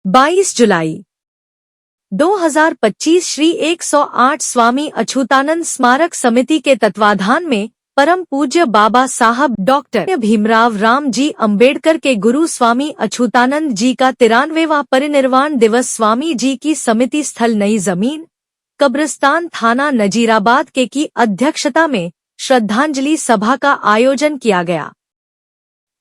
22 जुलाई 2025 श्री 108 स्वामी अछूतानंद स्मारक समिति के तत्वाधान में परम पूज्य बाबा साहब डॉक्टर भीमराव राम जी अम्बेडकर के गुरु स्वामी अछूतानंद जी का 93वां परिनिर्वाण दिवस स्वामी जी की समिति स्थल नई जमीन कब्रिस्तान थाना नजीराबाद के की अध्यक्षता में श्रद्धांजलि सभा का आयोजन किया गया।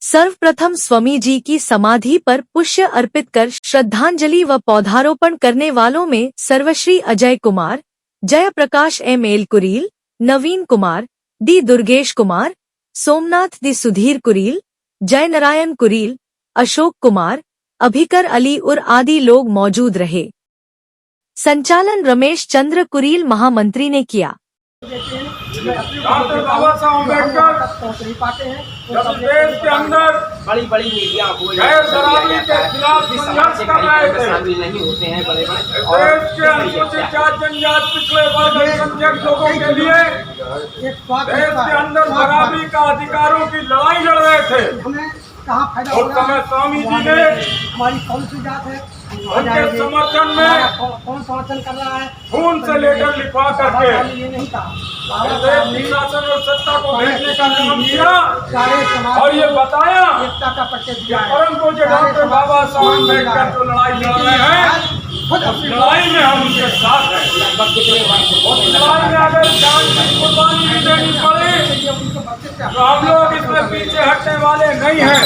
सर्वप्रथम स्वामी जी की समाधि पर पुष्य अर्पित कर श्रद्धांजलि व पौधारोपण करने वालों में सर्वश्री अजय कुमार, जयप्रकाश एल कुरील, नवीन कुमार, डी दुर्गेश कुमार, सोमनाथ दी सुधीर कुरील, जयनारायण कुरील, अशोक कुमार, अभिकर अली और आदि लोग मौजूद रहे। संचालन रमेश चंद्र कुरील महामंत्री ने किया। डॉक्टर बाबा साहब अम्बेडकर जब देश के अंदर बड़ी बड़ी मीडिया गैर शराबी के खिलाफ संघर्ष कर रहे थे, शामिल नहीं होते हैं बड़े बड़े देश के अनुसूचित जाति जनजाति पिछड़े वर्ग अल्पसंख्यक लोगों के लिए देश के अंदर शराबी का अधिकारों की लड़ाई लड़ रहे थे। उस समय स्वामी जी ने हमारी कौन सी जात है, उनके समर्थन में कौन समर्थन कर रहा है, खून से लेकर लिखवा करके ये नहीं कहा। देश शासन और सत्ता को भेजने का काम किया सारे समाज और ये बताया एकता का परिचय दिया है। परम पूज्य डॉक्टर बाबा साहब अम्बेडकर जो लड़ाई लड़ रहे हैं, उस लड़ाई में हम उनके साथ हैं। उस लड़ाई में अगर जान की कुर्बानी भी देनी पड़े तो हम लोग इसमें पीछे हटने वाले नहीं हैं।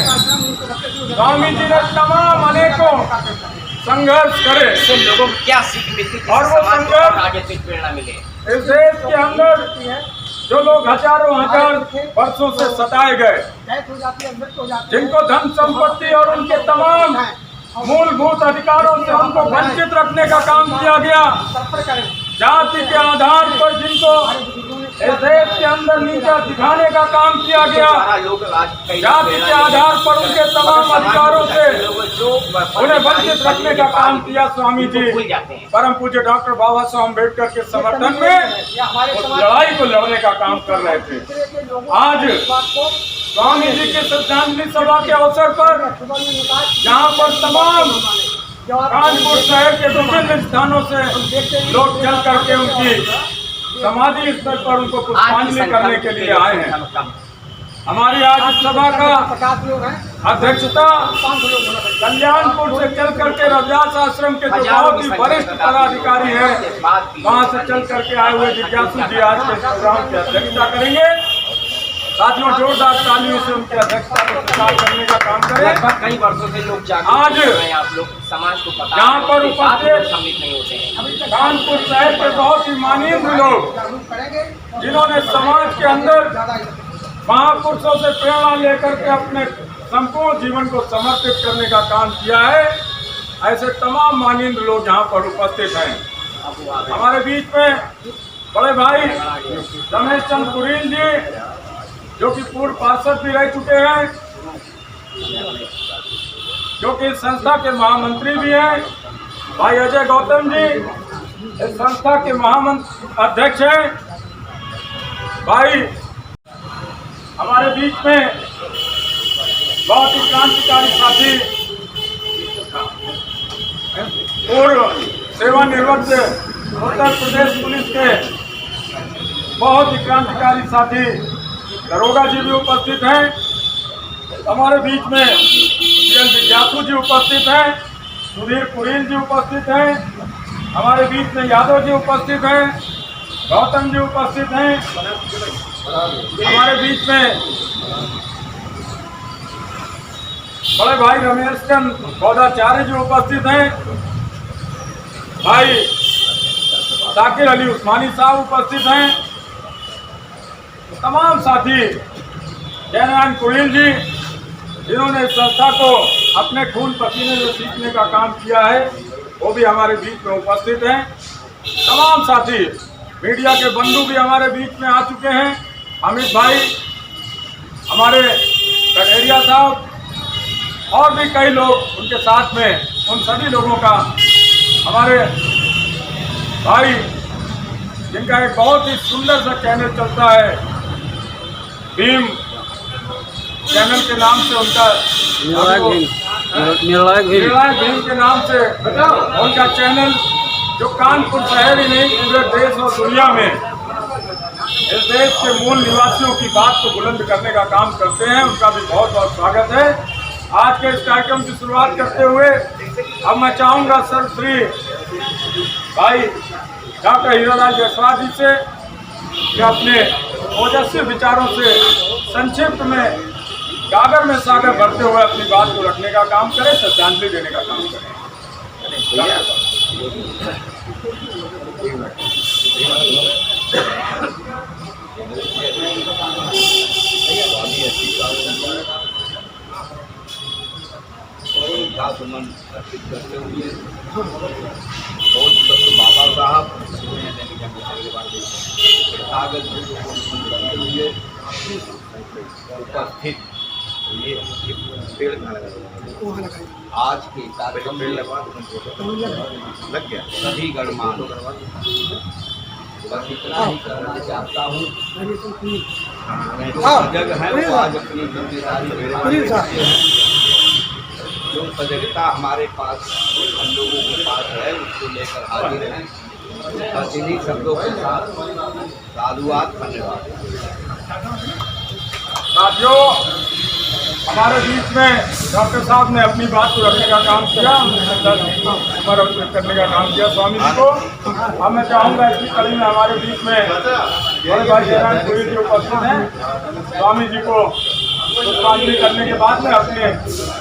स्वामी जी ने तमाम अनेकों संघर्ष करे इससे लोगों को क्या सीख मिलती है, और वो समाज को संघर्ष आगे से प्रेरणा मिले। इस देश के अंदर जो लोग हजारों हजार वर्षों से सताए गए, जिनको धन संपत्ति और उनके तमाम मूलभूत अधिकारों से उनको वंचित रखने का काम किया गया, जाति के आधार पर जिनको इस देश के अंदर नीचा दिखाने का काम किया गया, जाति के आधार पर उनके तमाम अधिकारों से उन्हें वंचित रखने का काम किया स्वामी जी परम पूज्य डॉक्टर बाबा साहब अम्बेडकर के समर्थन में उस लड़ाई को लड़ने का काम कर रहे थे। आज स्वामी जी की श्रद्धांजलि सभा के अवसर पर जहाँ पर तमाम कानपुर शहर के विभिन्न स्थानों से लोग चल करके उनकी समाधि स्थल पर उनको पुष्पांजलि करने के लिए आए हैं। हमारी आज इस सभा का अध्यक्षता कल्याणपुर से चल करके रविदास आश्रम के जो बहुत ही वरिष्ठ पदाधिकारी हैं, वहाँ से चल करके आए हुए जिज्ञासु जी आज के प्रोग्राम की अध्यक्षता करेंगे। साथियों, जोरदार तालियों से उनकी अध्यक्षता को प्रचार करने का काम करें। कई वर्षों से लोग आज आप लोग समाज को पता यहाँ पर उपस्थित सम्मिलित नहीं होते हैं। कानपुर शहर के बहुत ही माननीय लोग जिन्होंने समाज के अंदर महापुरुषों से प्रेरणा लेकर के अपने संपूर्ण जीवन को समर्पित करने का काम किया है, ऐसे तमाम माननीय लोग यहाँ पर उपस्थित हैं। हमारे बीच में बड़े भाई रमेश चंद्र कुरील जी जो कि पूर्व पार्षद भी रह चुके हैं, जो कि इस संस्था के महामंत्री भी हैं, भाई अजय गौतम जी इस संस्था के अध्यक्ष हैं, भाई हमारे बीच में बहुत ही क्रांतिकारी साथी पूर्व सेवानिवृत्त उत्तर प्रदेश पुलिस के बहुत ही क्रांतिकारी साथी दरोगा जी भी उपस्थित हैं। हमारे बीच में जिज्ञासु जी उपस्थित हैं, सुधीर कुरील जी उपस्थित हैं, हमारे बीच में यादव जी उपस्थित हैं, गौतम जी उपस्थित हैं, हमारे बीच में बड़े भाई रमेश चंद्र पौधाचार्य जी उपस्थित हैं, भाई साकिर अली उस्मानी साहब उपस्थित हैं, तमाम साथी जयनारायण कुरील जी जिन्होंने इस संस्था को अपने खून पसीने से सीखने का काम किया है, वो भी हमारे बीच में उपस्थित हैं। तमाम साथी मीडिया के बंधु भी हमारे बीच में आ चुके हैं। अमित भाई, हमारे कटेरिया साहब और भी कई लोग उनके साथ में, उन सभी लोगों का हमारे भाई जिनका एक बहुत ही सुंदर सा चैनल चलता है, भीम चैनल के नाम से उनका निर्णायक भी निर्णायक भीम के नाम से उनका चैनल जो कानपुर शहर ही नहीं पूरे देश और दुनिया में इस देश के मूल निवासियों की बात को बुलंद करने का काम करते हैं। उनका भी बहुत बहुत स्वागत है। आज के इस कार्यक्रम की शुरुआत करते हुए अब मैं चाहूँगा सर्वश्री भाई डॉक्टर हीरालाल जायसवाल जी से कि अपने ओजस्वी विचारों से संक्षिप्त में गागर में सागर भरते हुए अपनी बात को रखने का काम करें, श्रद्धांजलि देने का काम करें। अर्पित करते हुए बाबा साहब कागज करते हुए उपस्थित ये पेड़ आज के कार्यक्रम में लग गया सभी गणमान्य बस इतना ही कहना चाहता हूँ। जगह है वो आज अपनी जिम्मेदारी जो सजगता हमारे पास हम लोगों के पास है उसको लेकर हाजिर हैं। बस इन्हीं शब्दों के साथ साधुवाद धन्यवाद। साथियों, हमारे बीच में डॉक्टर साहब ने अपनी बात को रखने का काम किया, समर्पित करने का काम किया स्वामी जी को। अब मैं चाहूँगा इसी कड़ी में हमारे बीच में बड़े भाई जयराम पुरी जी उपस्थित हैं। स्वामी जी को पुष्पांजलि करने के बाद में अपने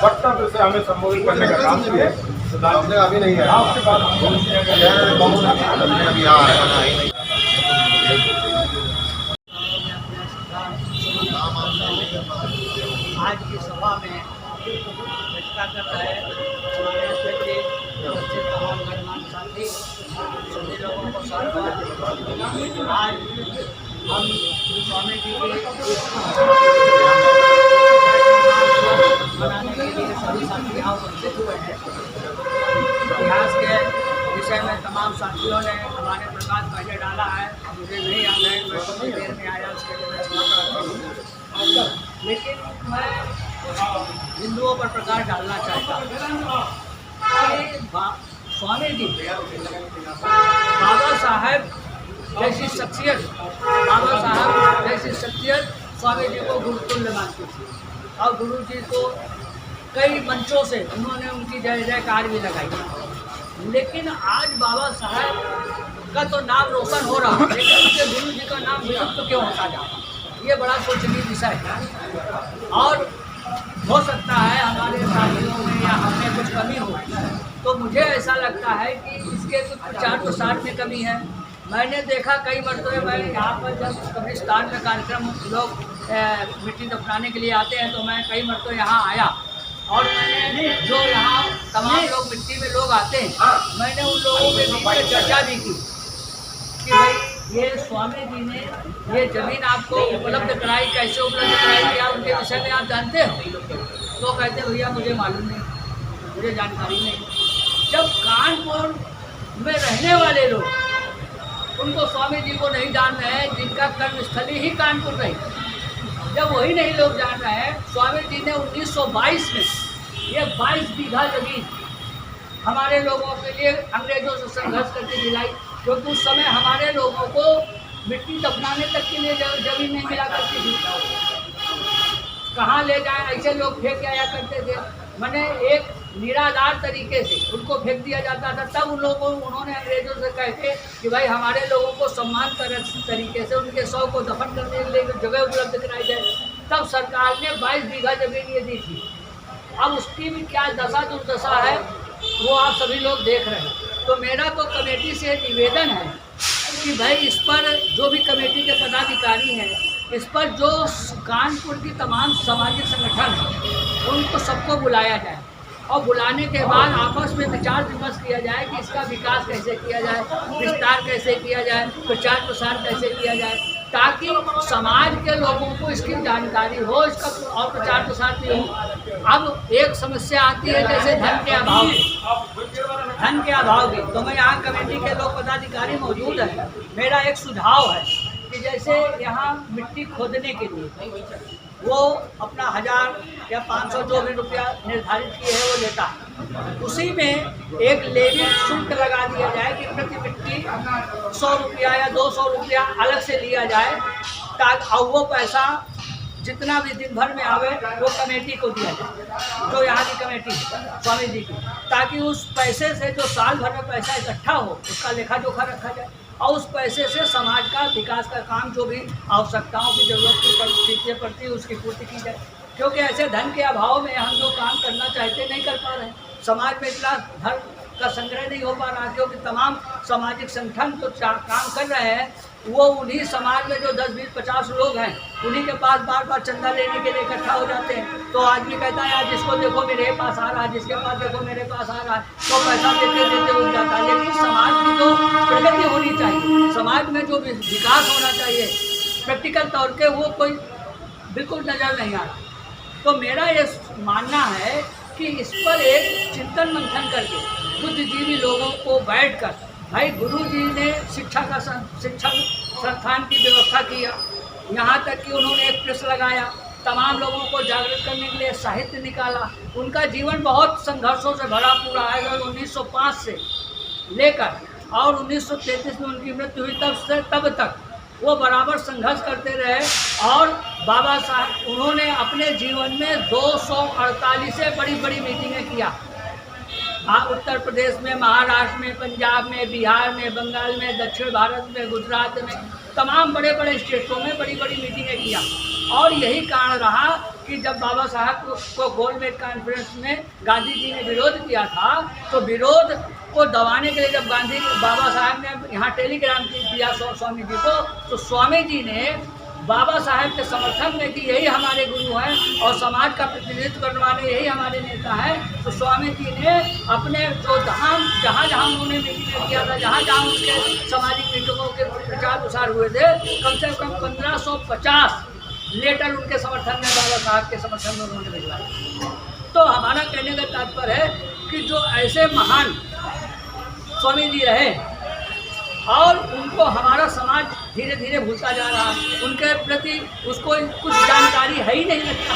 वक्तव्य से हमें संबोधित करने का काम किए। अभी नहीं है उसके बाद आज की सभा में चर्चा कर रहे हमारे अच्छे तमाम गणमान्य साथी सभी लोगों को स्वागत। आज हम स्वामी जी के मनाने के लिए सभी साथी यहाँ उपस्थित हुए हैं। इतिहास के विषय में तमाम साथियों ने हमारे प्रकाश पहले डाला है, मुझे नहीं याद है, मैं थोड़ी देर में आया उसके लिए मैं क्षमा करता हूँ। लेकिन मैं हिंदुओं पर प्रकाश डालना चाहता हूँ कि स्वामी जी बाबा साहब जैसी शख्सियत स्वामी जी को गुरुतुल्य मानती थी और गुरु जी को कई मंचों से उन्होंने उनकी जय जयकार भी लगाई। लेकिन आज बाबा साहब का तो नाम रोशन हो रहा है, लेकिन उनके गुरु जी का नाम विलुप्त क्यों होता जा रहा है, ये बड़ा सोचनीय विषय है। और हो सकता है हमारे साथियों में या हमें कुछ कमी हो, तो मुझे ऐसा लगता है कि इसके कुछ प्रचार प्रसार में कमी है। मैंने देखा कई मरतबे मैं यहाँ पर जब कब्रिस्तान में कार्यक्रम लोग मिट्टी दफनाने के लिए आते हैं तो मैं कई मरतबे यहाँ आया और मैंने जो यहाँ तमाम लोग मिट्टी में लोग आते हैं मैंने उन लोगों के बीच में चर्चा भी की कि भाई ये स्वामी जी ने ये ज़मीन आपको उपलब्ध कराई, कैसे उपलब्ध कराई, क्या उनके विषय में आप जानते हो? तो कहते भैया मुझे मालूम नहीं, मुझे जानकारी नहीं। जब कानपुर में रहने वाले लोग उनको स्वामी जी को नहीं जान रहे हैं, जिनका कर्मस्थली ही कानपुर रही, जब वही नहीं लोग जान रहे हैं, स्वामी जी ने 1922 में ये 22 बीघा जमीन हमारे लोगों के लिए अंग्रेजों से संघर्ष करके दिलाई, क्योंकि उस समय हमारे लोगों को मिट्टी दफनाने तक के लिए जमीन नहीं मिला करती थी। कहाँ ले जाएं, ऐसे लोग फेंक आया करते थे। मैंने एक निराधार तरीके से उनको फेंक दिया जाता था। तब उन लोगों उन्होंने अंग्रेजों से कह के कि भाई हमारे लोगों को सम्मान तरीके से उनके शव को दफन करने के लिए जगह उपलब्ध कराई जाए। तब सरकार ने 22 बीघा जमीन ये दी थी। अब उसकी भी क्या दशा दुर्दशा है वो आप सभी लोग देख रहे हैं। तो मेरा तो कमेटी से निवेदन है कि भाई इस पर जो भी कमेटी के पदाधिकारी हैं, इस पर जो कानपुर की तमाम सामाजिक संगठन हैं उनको सबको बुलाया जाए और बुलाने के बाद आपस में विचार विमर्श किया जाए कि इसका विकास कैसे किया जाए, विस्तार कैसे किया जाए, प्रचार प्रसार कैसे किया जाए, ताकि समाज के लोगों को इसकी जानकारी हो, इसका और प्रचार प्रसार भी हो। अब एक समस्या आती है जैसे धन के अभाव की, तो मैं यहाँ कमेटी के लोग पदाधिकारी मौजूद हैं। मेरा एक सुझाव है कि जैसे यहाँ मिट्टी खोदने के लिए वो अपना 1000 या 500 जो भी रुपया निर्धारित किए है वो लेता है। उसी में एक लेवी शुल्क लगा दिया जाए कि प्रति व्यक्ति 100 रुपया या 200 रुपया अलग से लिया जाए, ताकि और वो पैसा जितना भी दिन भर में आवे वो कमेटी को दिया जाए, जो यहाँ की कमेटी है स्वामी जी की, ताकि उस पैसे से जो साल भर में पैसा इकट्ठा हो उसका लेखा जोखा रखा जाए और उस पैसे से समाज का विकास का काम जो भी आवश्यकताओं की जरूरत की परिस्थितियाँ पड़ती है उसकी पूर्ति की जाए। क्योंकि ऐसे धन के अभाव में हम जो काम करना चाहते नहीं कर पा रहे हैं, समाज में इतना धन का संग्रह नहीं हो पा रहा, क्योंकि तमाम सामाजिक संगठन जो काम कर रहे हैं वो उन्हीं समाज में जो 10, 20, 50 लोग हैं उन्हीं के पास बार बार चंदा लेने के लिए इकट्ठा हो जाते हैं। तो आदमी कहता है यार जिसको देखो मेरे पास आ रहा है, जिसके पास देखो मेरे पास आ रहा है, तो पैसा देते देते उठ जाता है। लेकिन समाज की जो प्रगति होनी चाहिए, समाज में जो विकास होना चाहिए प्रैक्टिकल तौर पे वो कोई बिल्कुल नज़र नहीं आ रहा। तो मेरा ये मानना है कि इस पर एक चिंतन मंथन करके बुद्धिजीवी लोगों को बैठकर, भाई गुरु जी ने शिक्षा संस्थान की व्यवस्था किया, यहाँ तक कि उन्होंने एक प्रेस लगाया, तमाम लोगों को जागृत करने के लिए साहित्य निकाला। उनका जीवन बहुत संघर्षों से भरा पूरा है। 1905 से लेकर और 1933 में उनकी मृत्यु हुई तब तक वो बराबर संघर्ष करते रहे। और बाबा साहब उन्होंने अपने जीवन में 248 से बड़ी बड़ी मीटिंगें किया। उत्तर प्रदेश में, महाराष्ट्र में, पंजाब में, बिहार में, बंगाल में, दक्षिण भारत में, गुजरात में, तमाम बड़े बड़े स्टेटों में बड़ी बड़ी मीटिंगें किया। और यही कारण रहा कि जब बाबा साहब को गोलमेज कॉन्फ्रेंस में गांधी जी ने विरोध किया था, तो विरोध को दबाने के लिए जब बाबा साहब ने यहाँ टेलीग्राम दिया स्वामी जी को, तो स्वामी जी ने बाबा साहब के समर्थन में कि यही हमारे गुरु हैं और समाज का प्रतिनिधित्व करने वाले यही हमारे नेता हैं, तो स्वामी जी ने अपने जो जहाँ जहाँ उन्होंने मीटिंग किया था, जहाँ जहाँ उनके सामाजिक मीटिंगों के प्रचार प्रसार हुए थे, कम से कम 1550 लेटर उनके समर्थन में, बाबा साहब के समर्थन में उन्होंने भिजवाया। तो हमारा कहने का तात्पर्य है कि जो ऐसे महान स्वामी जी रहे और उनको हमारा समाज धीरे धीरे भूलता जा रहा है, उनके प्रति उसको कुछ जानकारी है ही नहीं लगता,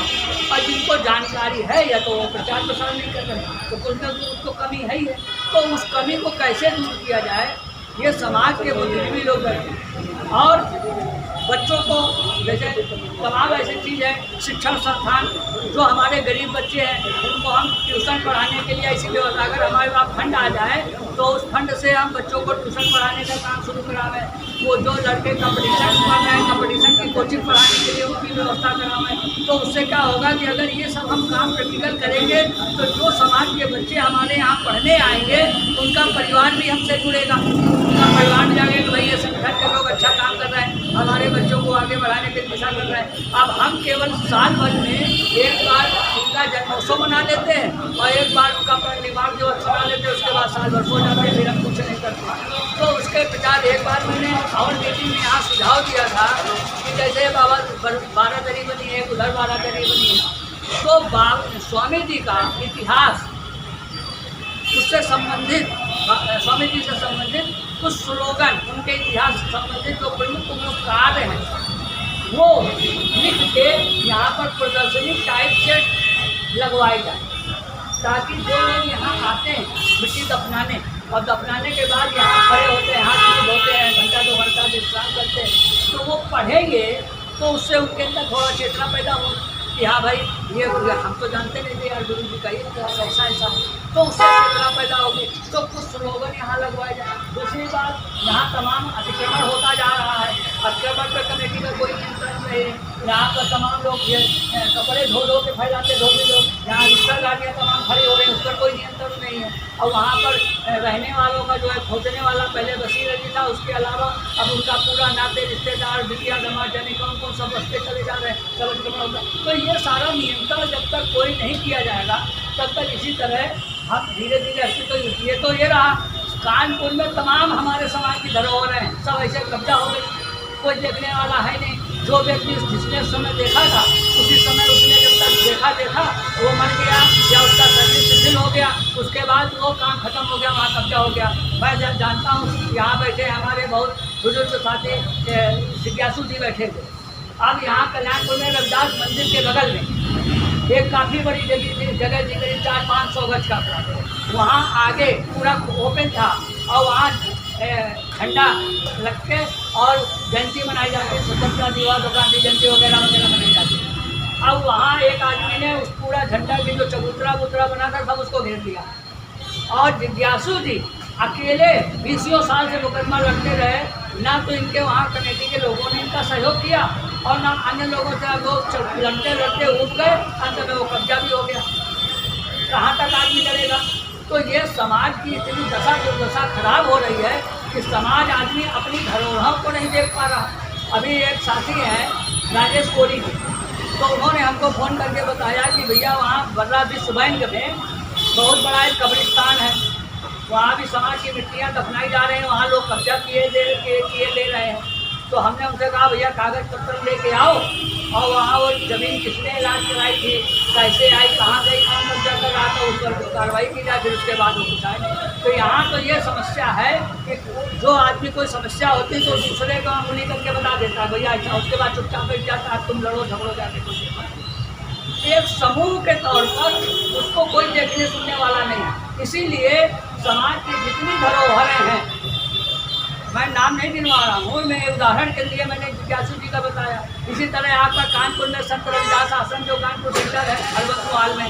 और जिनको जानकारी है या तो वो प्रचार प्रसार नहीं कर रहे, तो कुछ न कुछ उसको कमी है ही है। तो उस कमी को कैसे दूर किया जाए, ये समाज के बुद्धिजीवी लोग हैं। और बच्चों को जैसे तमाम ऐसी चीज़ है, शिक्षण संस्थान जो हमारे गरीब बच्चे हैं उनको हम ट्यूशन पढ़ाने के लिए ऐसी व्यवस्था, अगर हमारे पास फंड आ जाए तो उस फंड से हम बच्चों को ट्यूशन पढ़ाने का काम शुरू करावें। वो जो लड़के कंपटीशन कर रहे हैं, कंपटीशन की कोचिंग पढ़ाने के लिए उनकी व्यवस्था करावें। तो उससे क्या होगा कि अगर ये सब हम काम प्रैक्टिकल करेंगे तो जो समाज के बच्चे हमारे यहाँ पढ़ने आएंगे उनका परिवार भी हमसे जुड़ेगा, उनका परिवार भी जाएगा कि भाई ये संगठन के लोग अच्छा काम कर रहे हैं, हमारे बच्चों को आगे बढ़ाने के दिशा कर रहे हैं। अब हम केवल साल भर में एक बार उनका जन्मोत्सव मना लेते हैं और एक बार उनका परिनिर्वाण दिवस मना लेते हैं, उसके बाद साल भर सो जाते हैं, फिर हम कुछ नहीं करते। तो उसके प्रचार एक बार मैंने और मीटिंग में यहाँ सुझाव दिया था कि जैसे बाबा 12 दरी बनी है, उधर 12 दरी बनी है, तो स्वामी जी का इतिहास उससे संबंधित, स्वामी जी से संबंधित कुछ स्लोगन, उनके इतिहास से संबंधित जो प्रमुख कार्य हैं वो लिख के यहाँ पर प्रदर्शनी टाइप से लगवाई जाए, ताकि जो लोग यहाँ आते हैं मिट्टी दफनाने और दफनाने के बाद यहाँ खड़े होते हैं, हाथ धोते हैं, घंटा 2 घंटा विश्राम करते हैं, तो वो पढ़ेंगे तो उससे उनके अंदर थोड़ा चेतना पैदा हो कि हाँ भाई ये हम तो जानते नहीं थे यार गुरु जी का ये ऐसा ऐसा, तो उससे चेतना पैदा होगी। तो कुछ स्लोगन यहाँ लगवाए जाए। दूसरी बात, यहाँ तमाम अतिक्रमण होता जा रहा है, अतिक्रमण पर कमेटी का कोई नियंत्रण नहीं है। यहाँ पर तमाम लोग ये कपड़े धो के फैलाते, धोबी लोग, यहाँ रिक्शा गाड़ियाँ तमाम खड़ी हो रही हैं, उस पर कोई नियंत्रण नहीं है। और वहाँ पर रहने वालों का जो है खोजने वाला पहले बशीर अली था, उसके अलावा अब उनका पूरा नाते रिश्तेदार बिटिया दमाद जाने कौन सब बसते चले जा रहे हैं, सब अतिक्रमण होता। तो ये सारा नियंत्रण जब तक कोई नहीं किया जाएगा तब तक इसी तरह हम धीरे धीरे अस्तित्व। तो ये रहा कानपुर में तमाम हमारे समाज की धरोहर हैं, सब ऐसे कब्जा हो गई, कोई देखने वाला है नहीं। जो व्यक्ति जिसने समय देखा था उसी समय उसने जब तक देखा वो मर गया या उसका शरीर शिथिल हो गया, उसके बाद वो काम खत्म हो गया, वहाँ कब्जा हो गया। मैं जब जानता हूँ यहाँ बैठे हमारे बहुत बुजुर्ग साथी जिज्ञासु जी बैठे थे, अब यहाँ कल्याणपुर में रविदास मंदिर के बगल में एक काफ़ी बड़ी जगह थी, करीब 400-500 गज का प्लॉट। वहाँ आगे पूरा ओपन था और वहाँ झंडा लग के और जयंती मनाई जाती है, स्वतंत्रता दिवस, गांधी जयंती वगैरह वगैरह मनाई जाती है। अब वहाँ एक आदमी ने उस पूरा झंडा की जो चबूतरा बुतरा बना था सब उसको घेर लिया और जिज्ञासु जी अकेले 20 साल से मुकदमा लड़ते रहे। ना तो इनके वहाँ कमेटी के लोगों ने इनका सहयोग किया और ना अन्य लोगों से लोग लड़ते लड़ते उठ गए, अंत में वो कब्जा भी हो गया। कहाँ तक आदमी करेगा? तो ये समाज की इतनी दशा दुर्दशा खराब हो रही है कि समाज आदमी अपनी धरोहरों को नहीं देख पा रहा। अभी एक साथी हैं राजेश कोरी जी, तो उन्होंने हमको फ़ोन करके बताया कि भैया वहाँ बर्रा विश्व बैंक में बहुत बड़ा एक कब्रिस्तान है, वहाँ भी समाज की मिट्टियाँ दफनाई जा रही हैं, वहाँ लोग कब्जा किए ले रहे हैं। तो हमने उनसे कहा भैया कागज़ पत्र लेके आओ और वहाँ वो ज़मीन किसने इलाज कराई थी, कैसे आई, कहाँ गई, कहाँ कब्जा कर रहा था, उस पर कार्रवाई की जाए, फिर उसके बाद वो कुछ आए। तो यहाँ तो ये समस्या है कि जो आदमी कोई समस्या होती है तो दूसरे को उंगली करके बता देता है भैया ऐसा, उसके बाद चुपचाप बैठ जाता है, तुम लड़ो झगड़ो जाके कुछ। एक समूह के तौर पर उसको कोई देखने सुनने वाला नहीं है। इसीलिए समाज की जितनी धरोहरें हैं, मैं नाम नहीं गिनवा रहा हूँ, मैं उदाहरण के लिए मैंने जिज्ञासु जी का बताया। इसी तरह आपका कानपुर में संत रविदास आश्रम जो कानपुर सेंटर है हरबत हाल में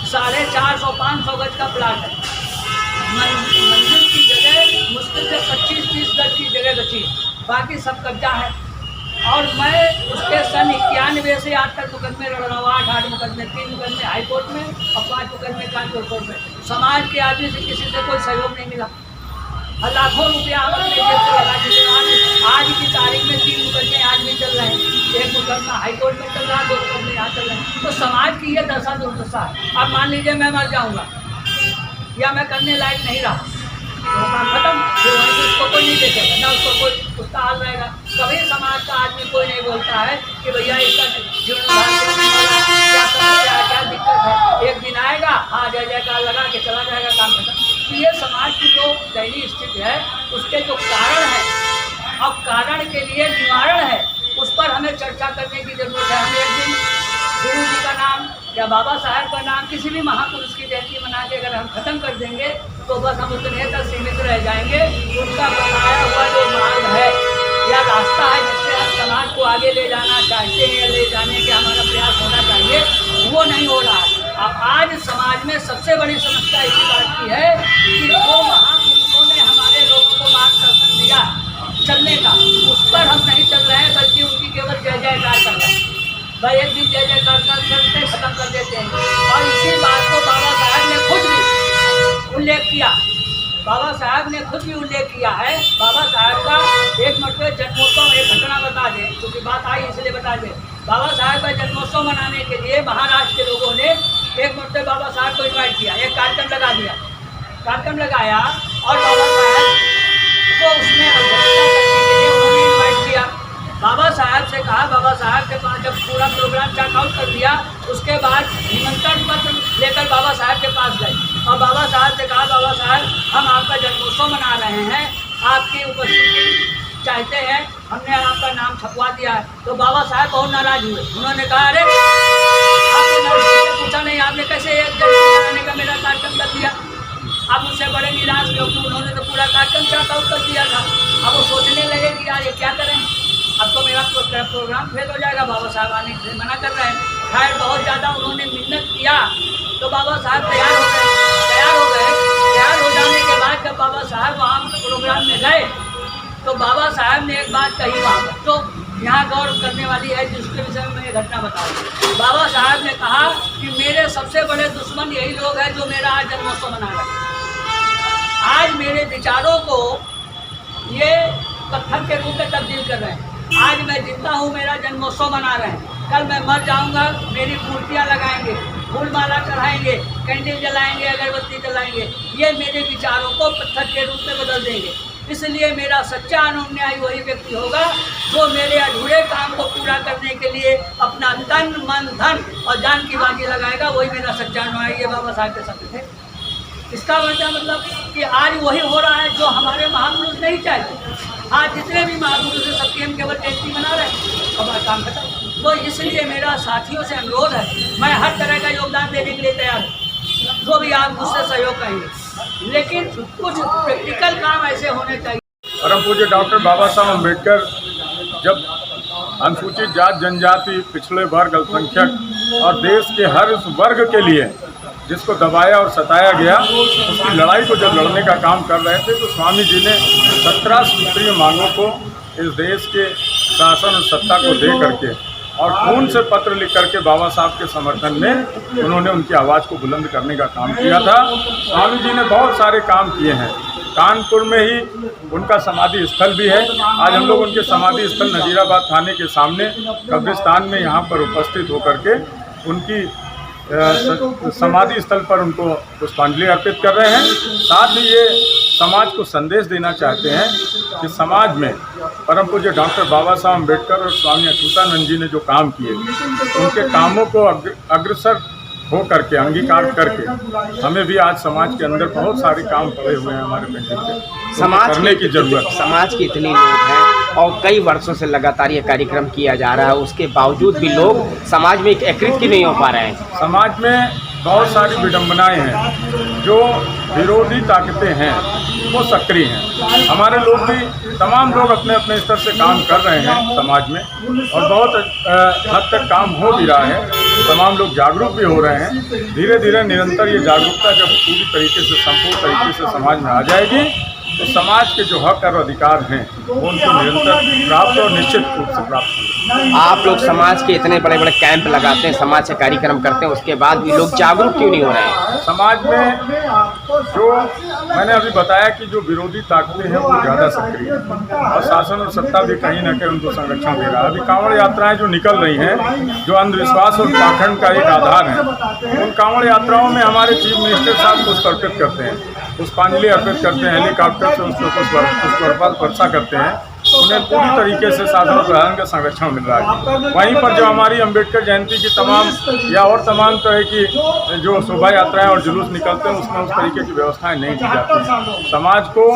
450-500 गज का प्लाट है। मंदिर की जगह मुश्किल से 25-30 गज की जगह बची, बाकी सब कब्जा है। और मैं उसके सन 91 से आज तक मुकदमे लड़ रहा हूँ, 8 मुकदमे, 3 मुकदमे हाई कोर्ट में और 5 मुकदमे कानपुर कोर्ट में। समाज के आदमी से किसी से कोई सहयोग नहीं मिला और लाखों रुपया हम अपने जेब से लगा चुके। आज की तारीख में 3 मुकदमे आज भी चल रहे हैं, 1 मुकदमा हाई कोर्ट में चल रहा है, 2 मुकदमे यहाँ चल रहे हैं। तो समाज की ये दशा दुर्दशा है। अब मान लीजिए मैं मर जाऊँगा या मैं करने लायक नहीं रहा, तो काम खत्म, फिर वहीं से उसको कोई नहीं देखेगा, ना उसको कोई उसका हाल रहेगा। कभी समाज का आदमी कोई नहीं बोलता है कि भैया इसका जीवनोद्धार क्या समस्या है, क्या दिक्कत है। एक दिन आएगा, हाँ जय जयकार लगा के चला जाएगा, काम खत्म। तो ये समाज की जो दयनीय स्थिति है उसके जो कारण है और कारण के लिए निवारण है, उस पर हमें चर्चा करने की जरूरत है। हम एक दिन गुरु जी का नाम या बाबा साहब का नाम, किसी भी महापुरुष की जयंती मना के अगर हम खत्म कर देंगे तो बस हम उतने तक सीमित रह जाएंगे। उनका बताया हुआ जो मार्ग है या रास्ता है जिससे हम समाज को आगे ले जाना चाहते हैं, ले जाने के हमारा प्रयास होना चाहिए, वो नहीं हो रहा है। अब आज समाज में सबसे बड़ी समस्या इसी बात की है कि जो महापुरुषों ने हमारे लोगों को मार्गदर्शन दिया चलने का, उस पर हम नहीं चल रहे हैं, बल्कि उनकी केवल जय जयकार कर रहे हैं। भाई एक दिन जय जयकार करते खत्म कर देते हैं। और इसी बात को बाबा साहब ने खुद भी उल्लेख किया, बाबा साहब ने खुद भी उल्लेख किया है। बाबा साहब का एक मरतबे जन्मोत्सव, एक घटना बता दें क्योंकि बात आई इसलिए बता दें। बाबा साहब का जन्मोत्सव मनाने के लिए महाराष्ट्र के लोगों ने एक मरतबे बाबा साहब को इन्वाइट किया, एक कार्यक्रम लगा दिया, कार्यक्रम लगाया और बाबा साहब को उसमें अध्यक्षता करने के लिए उन्होंने इन्वाइट किया। बाबा साहब से कहा, बाबा साहब के पास जब पूरा प्रोग्राम चेकआउट कर दिया उसके बाद निमंत्रण पत्र लेकर बाबा साहब के पास गए और बाबा साहब से कहा, बाबा साहब हम आपका जन्मोत्सव मना रहे हैं, आपकी उपस्थिति चाहते हैं, हमने आपका नाम छपवा दिया है। तो बाबा साहब बहुत नाराज हुए, उन्होंने कहा अरे आपने पूछा नहीं, आपने कैसे एक जन्मदिन मनाने का मेरा कार्यक्रम कर दिया। आप मुझसे बड़े निराश क्योंकि उन्होंने तो पूरा कार्यक्रम चेकआउट कर दिया था। अब वो सोचने लगे कि यार ये क्या करें, अब तो मेरा प्रोग्राम फेल हो जाएगा, बाबा साहब आने से मना कर रहे हैं। खैर बहुत ज़्यादा उन्होंने मिन्नत किया तो बाबा साहब तैयार हो गए। तैयार हो जाने के बाद जब बाबा साहब वहाँ प्रोग्राम में गए तो बाबा साहब ने एक बात कही वहाँ पर, तो यहाँ गौर करने वाली है, जिसके विषय में मैं घटना बताऊँ। बाबा साहब ने कहा कि मेरे सबसे बड़े दुश्मन यही लोग हैं जो मेरा आज जन्मोत्सव मना रहे हैं। आज मेरे विचारों को ये पत्थर के रूप में तब्दील कर रहे हैं। आज मैं जिंदा हूँ, मेरा जन्मोत्सव मना रहे हैं, कल मैं मर जाऊँगा, मेरी मूर्तियाँ लगाएंगे, फूल माला चढ़ाएंगे, कैंडल जलाएंगे, अगरबत्ती जलाएंगे, ये मेरे विचारों को पत्थर के रूप में बदल देंगे। इसलिए मेरा सच्चा अनुयायी वही व्यक्ति होगा जो मेरे अधूरे काम को पूरा करने के लिए अपना तन मन धन और जान की बाजी लगाएगा, वही मेरा सच्चा अनुयायी। ये बाबा साहब के शब्द थे। इसका मतलब कि आज वही हो रहा है जो हमारे महापुरुष नहीं चाहते। आज जितने भी महापुरुष हैं सबकी हम केवल जयंती मना रहे हैं। और काम खत्म। तो इसलिए मेरा साथियों से अनुरोध है, मैं हर तरह का योगदान देने के लिए तैयार हूँ, जो भी आप मुझसे सहयोग करेंगे, लेकिन कुछ प्रैक्टिकल काम ऐसे होने चाहिए। परम पूज्य डॉक्टर बाबा साहब अम्बेडकर जब अनुसूचित जात जनजाति, पिछड़े वर्ग, अल्पसंख्यक और देश के हर उस वर्ग के लिए जिसको दबाया और सताया गया, उसकी लड़ाई को जब लड़ने का काम कर रहे थे, तो स्वामी जी ने 17 सूत्रीय मांगों को इस देश के शासन और सत्ता को दे करके और खून से पत्र लिख करके बाबा साहब के समर्थन में उन्होंने उनकी आवाज़ को बुलंद करने का काम किया था। स्वामी जी ने बहुत सारे काम किए हैं। कानपुर में ही उनका समाधि स्थल भी है। आज हम लोग उनके समाधि स्थल नजीराबाद थाने के सामने कब्रिस्तान में यहाँ पर उपस्थित होकर के उनकी समाधि स्थल पर उनको पुष्पांजलि अर्पित कर रहे हैं। साथ ही ये समाज को संदेश देना चाहते हैं कि समाज में परम पूज्य डॉक्टर बाबा साहब अम्बेडकर और स्वामी अच्युतानंद जी ने जो काम किए, उनके कामों को अग्रसर हो करके, अंगीकार करके, हमें भी आज समाज के अंदर बहुत सारे काम पड़े हुए हैं हमारे पेंडिंग पे, समाज करने की जरूरत। समाज के इतने लोग हैं और कई वर्षों से लगातार ये कार्यक्रम किया जा रहा है, उसके बावजूद भी लोग समाज में एकीकृत क्यों नहीं हो पा रहे हैं? समाज में बहुत सारी विडंबनाएं हैं, जो विरोधी ताकतें हैं वो सक्रिय हैं। हमारे लोग भी, तमाम लोग अपने अपने स्तर से काम कर रहे हैं समाज में, और बहुत हद तक काम हो भी रहा है। तमाम लोग जागरूक भी हो रहे हैं। धीरे धीरे निरंतर ये जागरूकता जब पूरी तरीके से, संपूर्ण तरीके से समाज में आ जाएगी, तो समाज के जो हक और अधिकार हैं वो उनको निरंतर प्राप्त और निश्चित रूप से प्राप्त होंगे। आप लोग समाज के इतने बड़े बड़े कैंप लगाते हैं, समाज से कार्यक्रम करते हैं, उसके बाद भी लोग जागरूक क्यों नहीं हो रहे हैं? समाज में जो मैंने अभी बताया कि जो विरोधी ताकतें हैं वो ज़्यादा सक्रिय हैं, और शासन और सत्ता भी कहीं ना कहीं उनको संरक्षण दे रहा है। अभी कांवड़ यात्राएं जो निकल रही हैं, जो अंधविश्वास और पाखंड का एक आधार है, उन कांवड़ यात्राओं में हमारे चीफ मिनिस्टर साहब पुष्प अर्पित करते हैं, पुष्पांजलि अर्पित करते हैं, हेलीकॉप्टर से उसको पुष्प वर्षा करते हैं। उन्हें पूरी तरीके से शासन और प्रशासन का संरक्षण मिल रहा है। वहीं पर जो हमारी अम्बेडकर जयंती की तमाम या और तमाम तरह की जो शोभा यात्राएं और जुलूस निकलते हैं, उसमें उस तरीके की व्यवस्थाएं नहीं की जाती। समाज को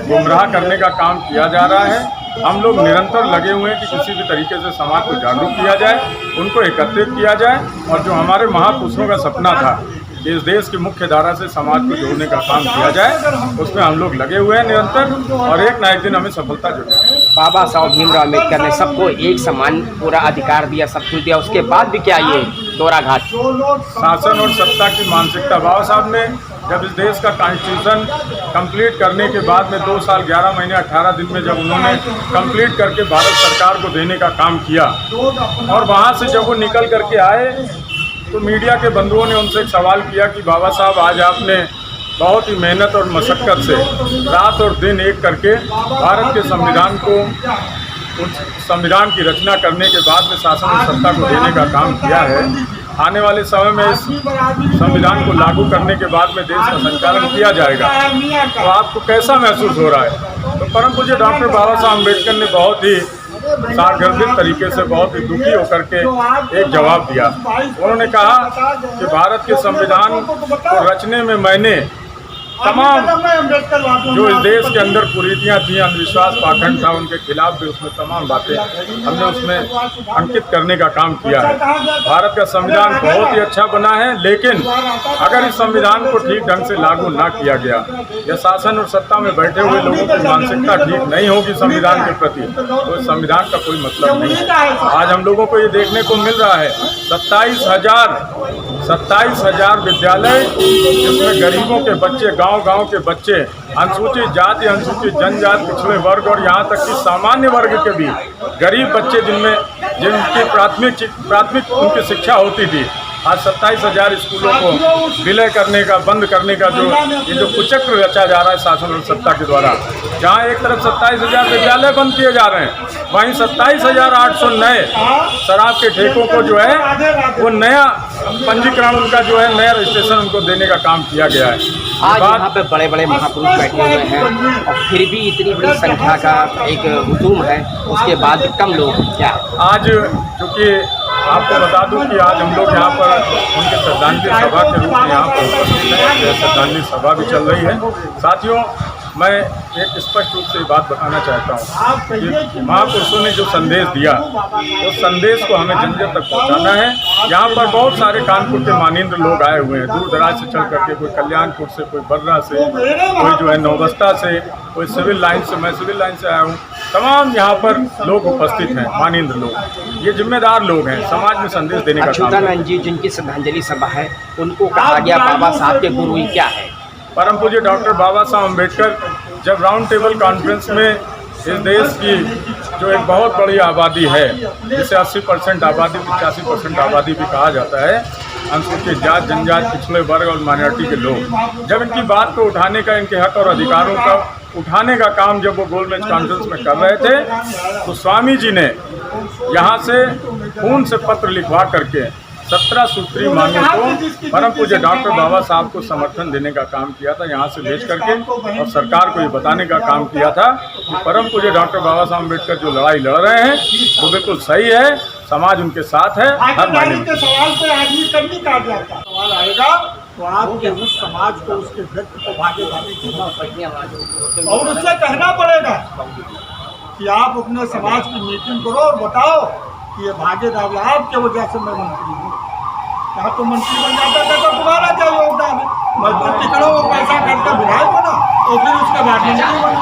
गुमराह करने का काम किया जा रहा है। हम लोग निरंतर लगे हुए हैं कि किसी भी तरीके से समाज को जागरूक किया जाए, उनको एकत्रित किया जाए, और जो हमारे महापुरुषों का सपना था इस देश की मुख्य धारा से समाज को जोड़ने का काम किया जाए, उसमें हम लोग लगे हुए हैं निरंतर, और एक ना एक दिन हमें सफलता जरूर है। बाबा साहब भीमराव अम्बेडकर ने सबको एक समान पूरा अधिकार दिया, सब कुछ दिया, उसके बाद भी क्या ये दोहराघात? शासन और सत्ता की मानसिकता। बाबा साहब ने जब इस देश का कॉन्स्टिट्यूशन कंप्लीट करने के बाद में 2 साल 11 महीने 18 दिन में जब उन्होंने कंप्लीट करके भारत सरकार को देने का काम किया, और वहाँ से जब वो निकल करके आए, तो मीडिया के बंधुओं ने उनसे एक सवाल किया कि बाबा साहब, आज आपने बहुत ही मेहनत और मशक्क़त से रात और दिन एक करके भारत के संविधान को, उस संविधान की रचना करने के बाद में शासन और सत्ता को देने का काम किया है। आने वाले समय में इस संविधान को लागू करने के बाद में देश का संचालन किया जाएगा, तो आपको कैसा महसूस हो रहा है? तो परम पूज्य डॉक्टर बाबा साहब अम्बेडकर ने बहुत ही सारगर्भित तरीके से, बहुत ही दुखी होकर के एक जवाब दिया। उन्होंने कहा कि भारत के संविधान को रचने में मैंने तमाम जो इस देश के अंदर कुरीतियाँ थी, अंधविश्वास, पाखंड था, उनके खिलाफ भी उसमें तमाम बातें हमने उसमें अंकित करने का काम किया है। भारत का संविधान बहुत ही अच्छा बना है, लेकिन अगर इस संविधान को ठीक ढंग से लागू ना किया गया, या शासन और सत्ता में बैठे हुए लोगों की मानसिकता ठीक नहीं होगी संविधान के प्रति, तो इस संविधान का कोई मतलब नहीं है। आज हम लोगों को ये देखने को मिल रहा है 27,000 विद्यालय, जिसमें गरीबों के बच्चे, गांव के बच्चे, अनुसूचित जाति, अनुसूचित जनजाति, पिछड़े वर्ग और यहाँ तक कि सामान्य वर्ग के भी गरीब बच्चे, जिनकी प्राथमिक उनकी शिक्षा होती थी, आज 27,000 स्कूलों को विलय करने का, बंद करने का ये जो कुचक्र रचा जा रहा है शासन और सत्ता के द्वारा, जहाँ एक तरफ 27,000 विद्यालय बंद किए जा रहे हैं, वहीं 27,800 नए शराब के ठेकों को जो है वो नया पंजीकरण, उनका जो है नया रजिस्ट्रेशन उनको देने का काम किया गया है। आज यहाँ पे बड़े बड़े महापुरुष बैठे हुए हैं, और फिर भी इतनी बड़ी संख्या का एक हुजूम है, उसके बाद कम लोग क्या? आज चूँकि आपको बता दूं कि आज हम लोग यहाँ पर उनके श्रद्धांजलि सभा के रूप में यहाँ पर उपस्थित हैं। श्रद्धांजलि सभा भी चल रही है। साथियों, मैं एक स्पष्ट रूप से ये बात बताना चाहता हूँ कि महापुरुषों ने जो संदेश दिया उस संदेश को हमें जन जन तक पहुँचाना है। यहाँ पर बहुत सारे कानपुर के मानिंद्र लोग आए हुए हैं, दूर दराज से चल करके, कोई कल्याणपुर से, कोई बर्रा से, कोई जो है नौबस्ता से, कोई सिविल लाइन से, मैं सिविल लाइन से आया हूँ। तमाम यहाँ पर लोग उपस्थित हैं, मानिंद्र लोग, ये जिम्मेदार लोग हैं, समाज में संदेश देने का काम। अच्युतानंद जी जिनकी श्रद्धांजलि सभा है, उनको कहा गया बाबा साहब के गुरु ही क्या है? परम पूज्य डॉक्टर बाबा साहब अम्बेडकर जब राउंड टेबल कॉन्फ्रेंस में इस देश की जो एक बहुत बड़ी आबादी है, जिसे 80% आबादी, 85% आबादी भी कहा जाता है, अनुसूचित जात, जनजात, पिछड़े वर्ग और माइनॉरिटी के लोग, जब इनकी बात को उठाने का, इनके हक और अधिकारों का उठाने का काम जब वो गोलमेज कॉन्फ्रेंस में कर रहे थे, तो स्वामी जी ने यहाँ से खून से पत्र लिखवा करके 17 सूत्री मांगों को परम पूज्य डॉक्टर बाबा साहब को समर्थन देने का काम किया था, यहाँ से भेज करके, और सरकार को ये बताने का काम किया था कि परम पूज्य डॉक्टर बाबा साहब अम्बेडकर जो लड़ाई लड़ रहे हैं वो बिल्कुल सही है, समाज उनके साथ है हर मायने में। सवाल पे आदमी करनी काट जाता सवाल आएगा तो आपके उस समाज को, उसके व्यक्ति को भागे भागे और उससे कहना पड़ेगा कि आप अपने समाज की मीटिंग करो और बताओ कि ये भागीदारी आपके वजह से मैं मंत्री हूँ। यहाँ तो मंत्री बन जाता था तो तुम्हारा क्या योगदान है? मजदूर टिकड़ों को पैसा करके विधायक बना और फिर उसके बाद मंत्री बना।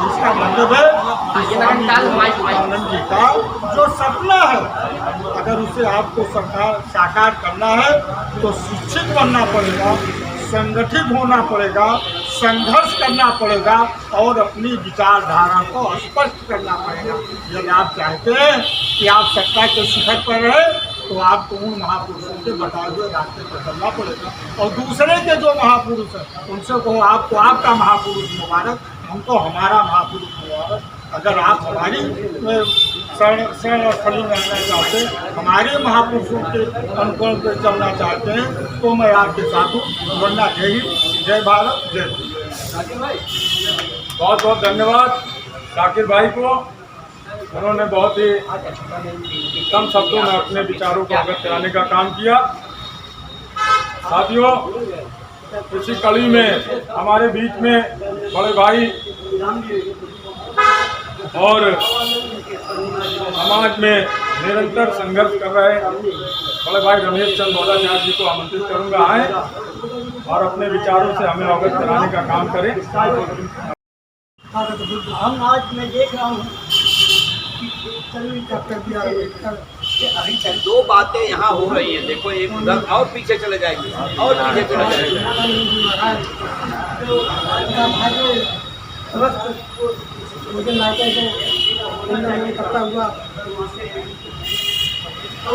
इसका मतलब है आनंद जी का जो सपना है, अगर उसे आपको साकार करना है तो शिक्षित बनना पड़ेगा, संगठित होना पड़ेगा, संघर्ष करना पड़ेगा और अपनी विचारधारा को स्पष्ट करना पड़ेगा। यदि आप चाहते हैं कि आप सत्ता के शिखर पर रहे तो आपको उन महापुरुषों के बताए हुए रास्ते पर चलना पड़ेगा। और दूसरे के जो महापुरुष हैं उनसे कहो आपको आपका महापुरुष मुबारक, हमको हमारा महापुरुष मुबारक। अगर आप हमारी शरण स्थली में रहना चाहते हैं, हमारे महापुरुषों के अनुकरण पर चलना चाहते हैं तो मैं आपके साथ हूँ। वरना जय हिंद, जय भारत, जय हिंद। बहुत बहुत धन्यवाद शाकिर भाई को, उन्होंने बहुत ही कम शब्दों में अपने विचारों को अवगत कराने का काम किया। साथियों, इसी कड़ी में हमारे बीच में बड़े भाई और समाज में निरंतर संघर्ष कर रहे बड़े भाई रमेश चंद भोलाचार्य जी को आमंत्रित करूंगा आए और अपने विचारों से हमें अवगत कराने का काम करें। हम आज मैं देख रहा हूँ अभी तक दो बातें यहाँ हो रही हैं। देखो एक उधर और पीछे चले जाएंगे और पीछे चले जाएंगे। करता हुआ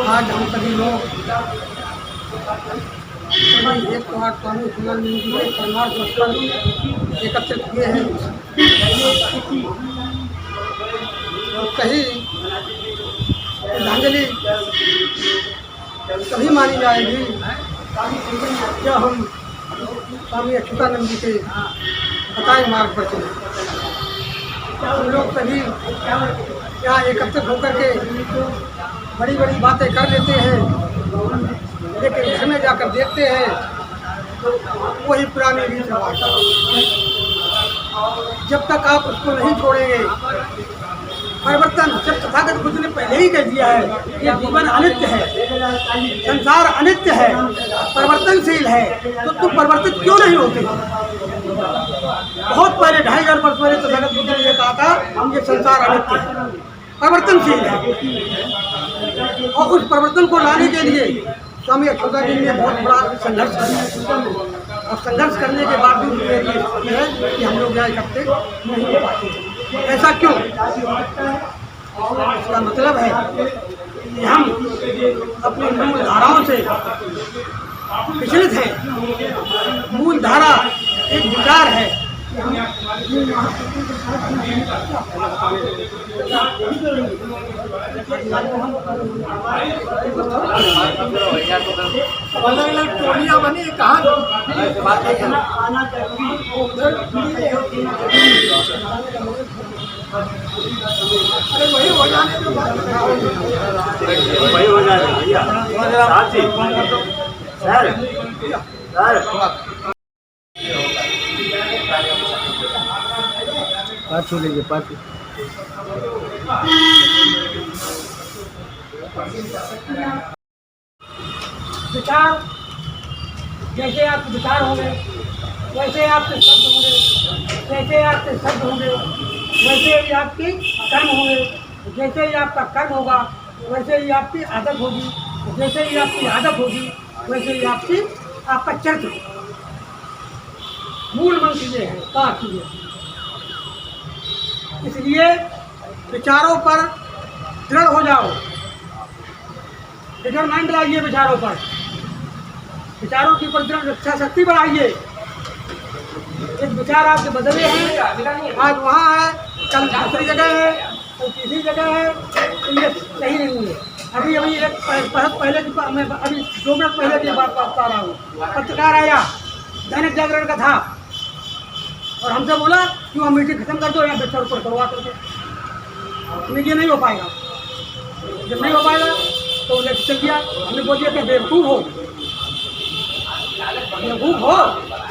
आज हम सभी लोग एक एकत्रित किए हैं। कहीं श्रद्धांजलि तभी मानी जाएगी जब हम स्वामी अच्युतानंद जी के बताए मार्ग पर चले। हम लोग तभी यहाँ एकत्रित होकर के बड़ी बड़ी बातें कर लेते हैं, लेकिन घर में जाकर देखते हैं वही पुरानी रीत रिवाज। जब तक आप उसको नहीं छोड़ेंगे, परिवर्तन जब तथागत बुद्ध ने पहले ही कह दिया है ये जीवन अनित्य है, संसार अनित्य है, परिवर्तनशील है, तो तुम परिवर्तित क्यों नहीं होते? बहुत पहले 2500 वर्ष पहले तथागत बुद्ध ने कहा था ये संसार अनित्य है, परिवर्तनशील है। और उस परिवर्तन को लाने के लिए स्वामी अच्युतानंद जी ने बहुत बड़ा संघर्ष किया और संघर्ष करने के बावजूद ये स्थिति है कि हम लोग यहाँ इकट्ठे नहीं हो पाते। ऐसा क्यों? इसका मतलब है कि हम अपनी मूल धाराओं से विचलित हैं। मूल धारा एक विचार है, अलग अलग टोलियां बनी, कहाँ अरे वही हो जाने दो, वही हो जाए भैया। सर पाँच लीजिए पाँच। विचार जैसे आपके विचार होंगे वैसे आपके शब्द होंगे, जैसे आपके शब्द होंगे वैसे ही आपके कर्म होंगे, जैसे ही आपका कर्म होगा वैसे ही आपकी आदत होगी, जैसे ही आपकी आदत होगी वैसे ही आपका चरित्र होगा। मूल मंत्र ये है, 5 चीजें। इसलिए विचारों पर दृढ़ हो जाओ, डिटरमाइंड लाइए विचारों पर, विचारों की ऊपर दृढ़ इच्छा शक्ति बढ़ाइए। एक विचार आपके बदले हैं, आज वहाँ है, कल दूसरी जगह है, कल तीसरी जगह है, तो ये सही नहीं है। अभी एक पहले की मैं अभी 2 मिनट पहले की बात बता रहा हूँ। पत्रकार आया, दैनिक जागरण का था, और हमसे बोला कि वह मीटिंग खत्म कर दो, यहाँ बेचर ऊपर करवा करके। ये नहीं हो पाएगा। जब नहीं हो पाएगा तो लेकर चल दिया। हमने बोल दिया कि बेवकूफ़ हो, बेवकूफ़ हो,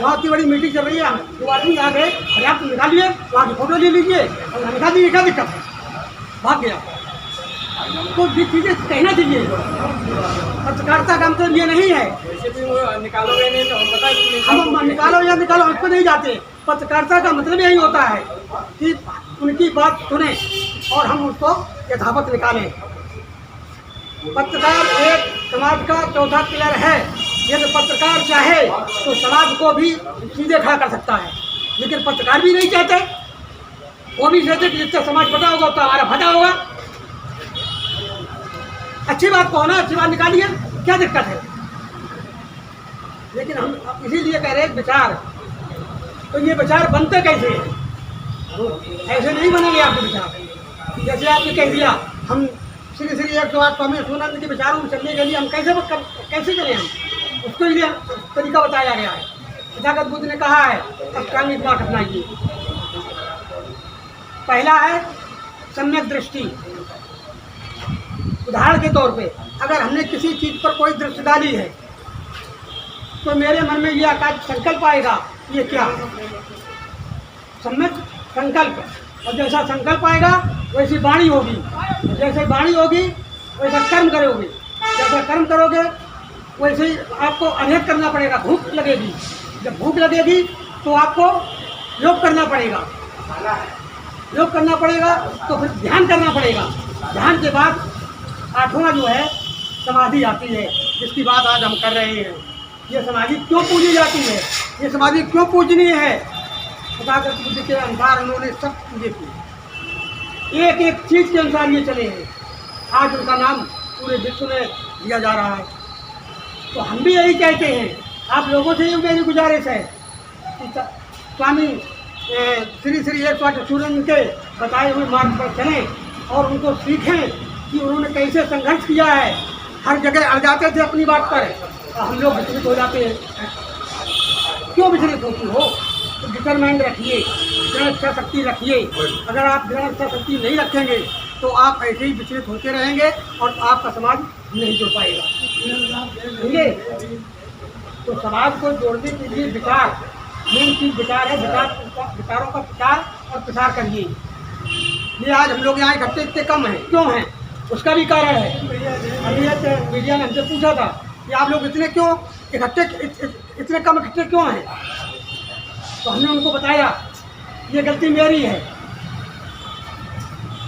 वहाँ इतनी बड़ी मीटिंग चल रही है, 2 आदमी आ गए, अरे आप निकालिए, वहाँ की फोटो ले लीजिए और निकाल दीजिए, क्या दिक्कत है? भाग गया। तो ये चीज़ें कहना चाहिए। पत्रकारिता का मतलब ये नहीं है निकालोगे नहीं तो हम बता, हम निकालो या निकालो हम पे नहीं जाते। पत्रकारिता का मतलब यही होता है कि उनकी बात सुने और हम उसको यथावत निकालें। पत्रकार एक समाज का चौथा पिलर है। यदि पत्रकार चाहे तो समाज को भी सीधे खड़ा कर सकता है, लेकिन पत्रकार भी नहीं चाहते। वो भी चाहते कि जिससे समाज बटा होगा तो हमारा भटा होगा। अच्छी बात को ना, अच्छी बात निकालिए, क्या दिक्कत है? लेकिन हम इसीलिए कह रहे हैं विचार, तो ये विचार बनते कैसे हैं? ऐसे नहीं बनेंगे आपके विचार। जैसे आपने कह दिया हम श्री श्री 108 स्वामी अछूतानंद के विचारों में चलने के लिए हम कैसे चले, हम उसको लिए तरीका बताया गया है। तथागत बुद्ध ने कहा है अष्टांगिक मार्ग अपनाइए। पहला है सम्यक दृष्टि। उदाहरण के तौर पे अगर हमने किसी चीज़ पर कोई दृष्टि डाली है तो मेरे मन में यह आकाश संकल्प आएगा, ये क्या? सम्यक संकल्प। और जैसा संकल्प आएगा वैसी वाणी होगी, जैसे वाणी होगी वैसा कर्म करोगे, जैसा कर्म करोगे वैसे ही आपको अनेक करना पड़ेगा। भूख लगेगी, जब भूख लगेगी तो आपको योग करना पड़ेगा, योग करना पड़ेगा तो फिर ध्यान करना पड़ेगा। ध्यान के बाद 8वां जो है समाधि आती है, जिसकी बात आज हम कर रहे हैं। ये समाधि क्यों पूजी जाती है, ये समाधि क्यों पूजनीय है? तथागत बुद्ध के अनुसार उन्होंने सब चीज़ें की, एक एक चीज़ के अनुसार ये चले हैं। आज उनका नाम पूरे विश्व में दिया जा रहा है। तो हम भी यही कहते हैं, आप लोगों से ये मेरी गुजारिश है कि स्वामी श्री श्री 108 अछूतानंद के बताए हुए मार्ग पर चलें और उनको सीखें कि उन्होंने कैसे संघर्ष किया है। हर जगह अड़ जाते थे अपनी बात पर, हम लोग विचलित हो जाते हैं। क्यों विचलित होती हो? तो डिटरमाइंड रखिए, दृढ़ इच्छा शक्ति रखिए। अगर आप दृढ़ इच्छा शक्ति नहीं रखेंगे तो आप ऐसे ही विचलित होते रहेंगे और आपका समाज नहीं जुड़ पाएगा। समझे? तो समाज को जोड़ने के लिए विचार, मेन चीज विचार है। विचारों का प्रचार और प्रसार करिए। ये आज हम लोग यहाँ इकट्ठे इतने कम हैं, क्यों हैं? उसका भी कारण है। अभी मीडिया ने हमसे पूछा था कि आप लोग इतने क्यों इकट्ठे, इतने कम इकट्ठे क्यों हैं? तो हमने उनको बताया ये गलती मेरी है,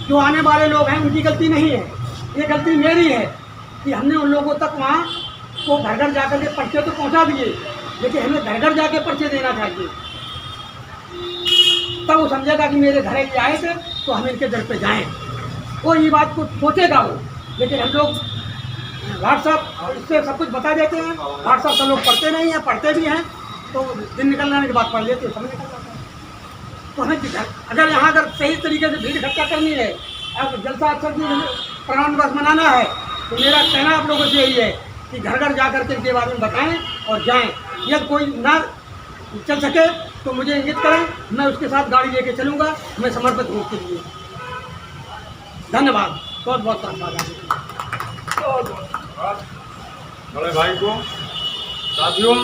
जो आने वाले लोग हैं उनकी गलती नहीं है, ये गलती मेरी है कि हमने उन लोगों तक वहाँ को घर घर जाकर के पर्चे तो पहुँचा दिए, लेकिन हमें घर घर जाके पर्चे देना चाहिए। तब वो समझेगा कि मेरे घर ये आए थे तो हम इनके दर पे जाएं। वो ये बात को सोचेगा वो। लेकिन हम लोग व्हाट्सअप इससे सब कुछ बता देते हैं। व्हाट्सअप से लोग पढ़ते नहीं हैं, पढ़ते भी हैं तो दिन निकल जाने के बाद पढ़ लेते, समझ निकल जाता है। तो हमें अगर यहाँ अगर सही तरीके से भीड़ इकट्ठा करनी है, अब जलसा अक्सर की प्राण दिवस मनाना है, तो मेरा कहना आप लोगों से यही है कि घर घर जा करके इनके बारे में बताएँ और जाएँ। यदि कोई ना चल सके तो मुझे इंगित करें, मैं उसके साथ गाड़ी लेके चलूँगा, मैं समर्पित हूँ उसके लिए। धन्यवाद, बहुत बहुत धन्यवाद बड़े भाई को। साथियों,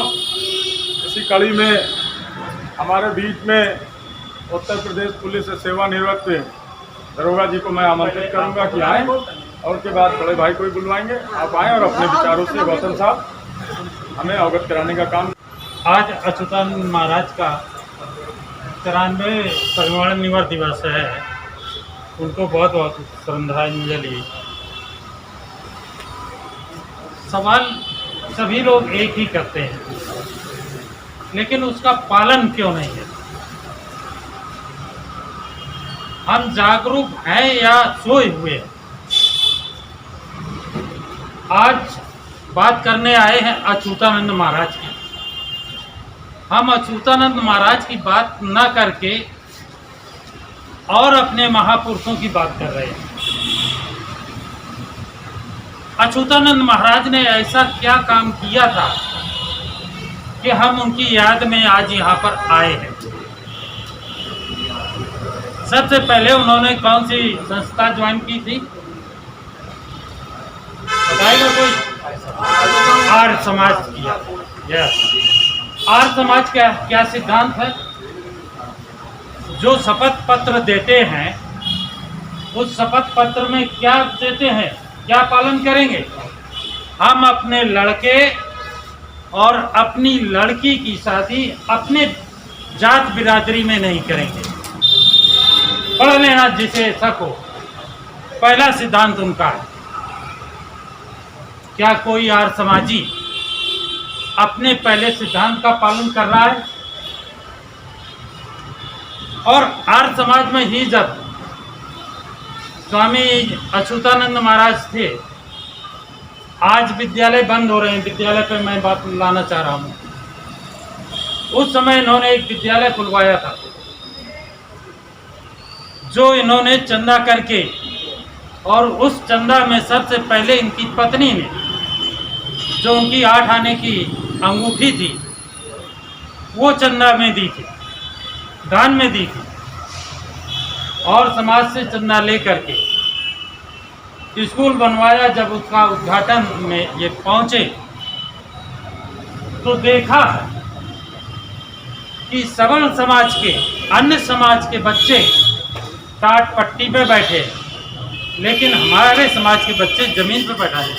इसी कड़ी में हमारे बीच में उत्तर प्रदेश पुलिस से सेवानिवृत्त दरोगा जी को मैं आमंत्रित करूंगा कि आएँ, और उसके बाद बड़े भाई को भी बुलवाएंगे। आप आएँ और अपने विचारों से गौतम साहब हमें अवगत कराने का काम। आज अच्युतानंद महाराज का 93वें परिनिर्वाण दिवस है। उनको बहुत बहुत श्रद्धांजलि। सवाल सभी लोग एक ही करते हैं, लेकिन उसका पालन क्यों नहीं है? हम जागरूक हैं या सोए हुए हैं? आज बात करने आए हैं अच्युतानंद महाराज की। हम अच्युतानंद महाराज की बात न करके और अपने महापुरुषों की बात कर रहे हैं। अच्युतानंद महाराज ने ऐसा क्या काम किया था कि हम उनकी याद में आज यहाँ पर आए हैं? सबसे पहले उन्होंने कौन सी संस्था ज्वाइन की थी, बताएगा कोई? आर्य समाज किया। यस, आर्य समाज का क्या सिद्धांत है? जो शपथ पत्र देते हैं, उस शपथ पत्र में क्या देते हैं, क्या पालन करेंगे? हम अपने लड़के और अपनी लड़की की शादी अपने जात बिरादरी में नहीं करेंगे। पढ़ लेना जिसे शक हो, पहला सिद्धांत उनका है। क्या कोई आर्य समाजी अपने पहले सिद्धांत का पालन कर रहा है? और आर्य समाज में ही जब स्वामी अच्युतानंद महाराज थे, आज विद्यालय बंद हो रहे हैं, विद्यालय पे मैं बात लाना चाह रहा हूँ। उस समय इन्होंने एक विद्यालय खुलवाया था, जो इन्होंने चंदा करके, और उस चंदा में सबसे पहले इनकी पत्नी ने, जो उनकी 8 आने की अंगूठी थी, वो चंदा में दी थी, दान में दी थी। और समाज से चंदा ले करके स्कूल बनवाया। जब उसका उद्घाटन में ये पहुंचे तो देखा कि सवर्ण समाज के, अन्य समाज के बच्चे टाट पट्टी पे बैठे, लेकिन हमारे समाज के बच्चे जमीन पे बैठा ले,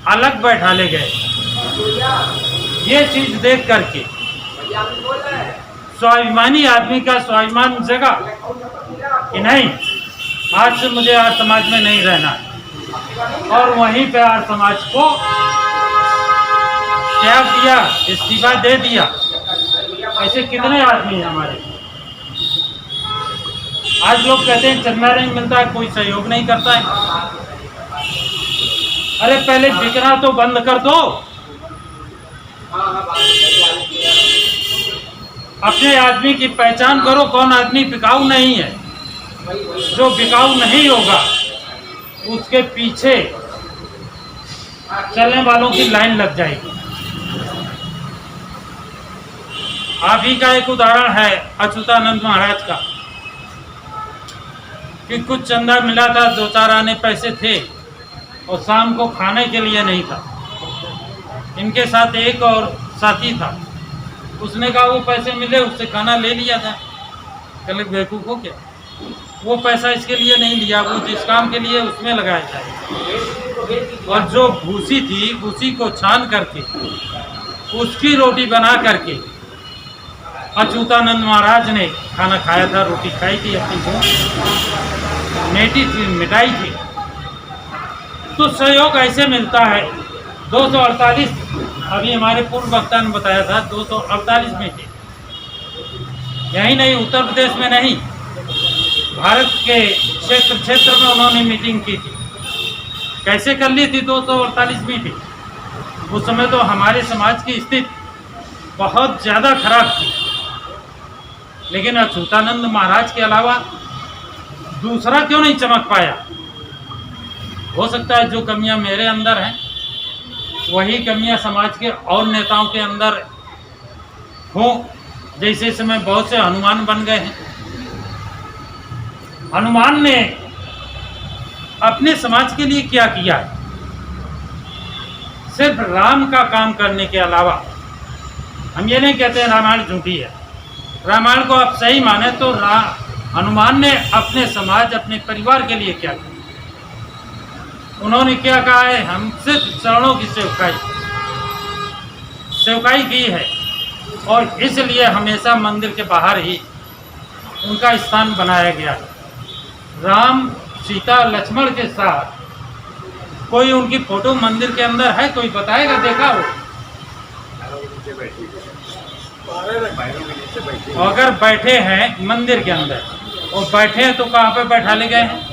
अलग बैठा ले गए। ये चीज देख करके स्वाभिमानी आदमी का स्वाभिमान जगा कि नहीं, आज से मुझे आर्य समाज में नहीं रहना है। और वहीं पे आर्य समाज को त्याग दिया, इस्तीफा दे दिया। ऐसे कितने आदमी हैं हमारे? आज लोग कहते हैं चंदा नहीं मिलता है, कोई सहयोग नहीं करता है। अरे पहले बिकना तो बंद कर दो। अपने आदमी की पहचान करो, कौन आदमी बिकाऊ नहीं है। जो बिकाऊ नहीं होगा उसके पीछे चलने वालों की लाइन लग जाएगी। आप ही का एक उदाहरण है अच्युतानंद महाराज का, कि कुछ चंदा मिला था, 2-4 आने पैसे थे, और शाम को खाने के लिए नहीं था। इनके साथ एक और साथी था, उसने कहा वो पैसे मिले, उससे खाना ले लिया था। कल बेवकूफ़ हो क्या? वो पैसा इसके लिए नहीं लिया, वो जिस काम के लिए उसमें लगाया था। और जो भूसी थी, भूसी को छान करके उसकी रोटी बना करके अच्युतानंद महाराज ने खाना खाया था, रोटी खाई थी, अपनी भूख मेटी थी, मिटाई थी। तो सहयोग ऐसे मिलता है। 248 अभी हमारे पूर्व वक्ता ने बताया था, 248 में थे। यही नहीं, उत्तर प्रदेश में नहीं, भारत के क्षेत्र में उन्होंने मीटिंग की थी। कैसे कर ली थी 248 मीटिंग? उस समय तो हमारे समाज की स्थिति बहुत ज़्यादा खराब थी, लेकिन अच्युतानंद महाराज के अलावा दूसरा क्यों नहीं चमक पाया? हो सकता है जो कमियां मेरे अंदर हैं, वही कमियां समाज के और नेताओं के अंदर हों। जैसे समय बहुत से हनुमान बन गए हैं। हनुमान ने अपने समाज के लिए क्या किया है? सिर्फ राम का काम करने के अलावा, हम ये नहीं कहते हैं रामायण झूठी है, रामायण को आप सही माने तो हनुमान ने अपने समाज, अपने परिवार के लिए क्या किया? उन्होंने क्या कहा है? हमसे चरणों की सेवकाई की है, और इसलिए हमेशा मंदिर के बाहर ही उनका स्थान बनाया गया है। राम, सीता, लक्ष्मण के साथ कोई उनकी फोटो मंदिर के अंदर है? कोई बताएगा? देखा हो? अगर बैठे हैं मंदिर के अंदर और बैठे हैं तो कहाँ पे बैठा ले गए हैं?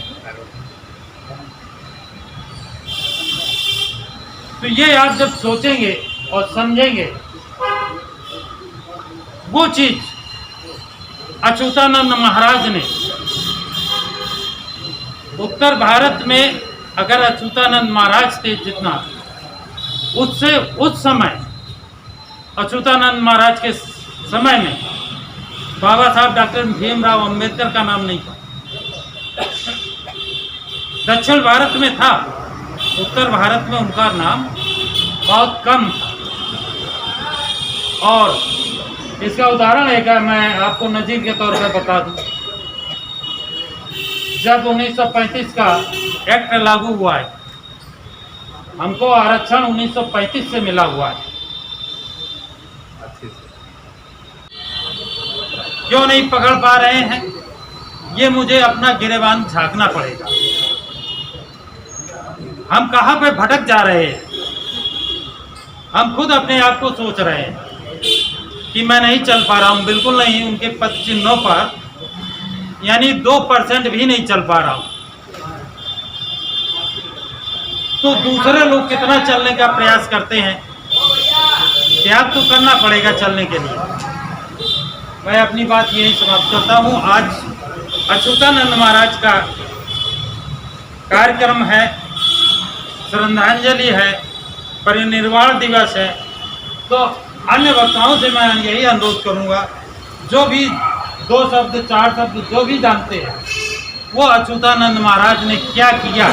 तो ये आप जब सोचेंगे और समझेंगे, वो चीज अच्युतानंद महाराज ने उत्तर भारत में, अगर अच्युतानंद महाराज थे जितना, उससे उस समय अच्युतानंद महाराज के समय में बाबा साहब डॉक्टर भीमराव अंबेडकर का नाम नहीं था। दक्षिण भारत में था, उत्तर भारत में उनका नाम बहुत कम था। और इसका उदाहरण एक मैं आपको नजीर के तौर पर बता दूं। जब 1935 का एक्ट लागू हुआ है, हमको आरक्षण 1935 से मिला हुआ है। क्यों नहीं पकड़ पा रहे हैं? ये मुझे अपना गिरेबान झांकना पड़ेगा। हम कहाँ पे भटक जा रहे हैं? हम खुद अपने आप को सोच रहे हैं कि मैं नहीं चल पा रहा हूँ, बिल्कुल नहीं। उनके पद चिन्हों पर यानी 2% भी नहीं चल पा रहा हूँ, तो दूसरे लोग कितना चलने का प्रयास करते हैं। त्याग तो करना पड़ेगा चलने के लिए। मैं अपनी बात यही समाप्त करता हूँ। आज अच्युतानंद महाराज का कार्यक्रम है, श्रद्धांजलि है, परिनिर्वाण दिवस है, तो अन्य वक्ताओं से मैं यही अनुरोध करूँगा, जो भी 2 शब्द 4 शब्द जो भी जानते हैं, वो अच्युतानंद महाराज ने क्या किया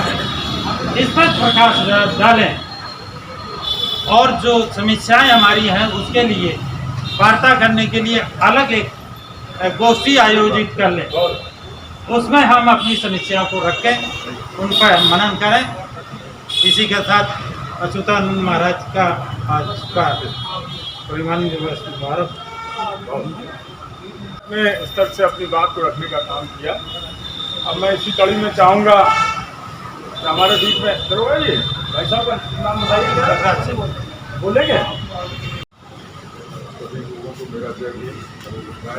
इस पर प्रकाश डालें, और जो समस्याएं हमारी हैं उसके लिए वार्ता करने के लिए अलग एक गोष्ठी आयोजित कर लें। उसमें हम अपनी समस्याओं को रखें, उन पर हम मनन करें। इसी के साथ अच्युतानंद महाराज का आज का परिनिर्वाण दिवस मुबारक। अपने स्तर से अपनी बात को रखने का काम किया। अब मैं इसी कड़ी में चाहूँगा कि हमारे बीच में जरूर जी भाई साहब का नाम बताइए, बोलेंगे। सभी लोगों को मेरा जय नमस्कार।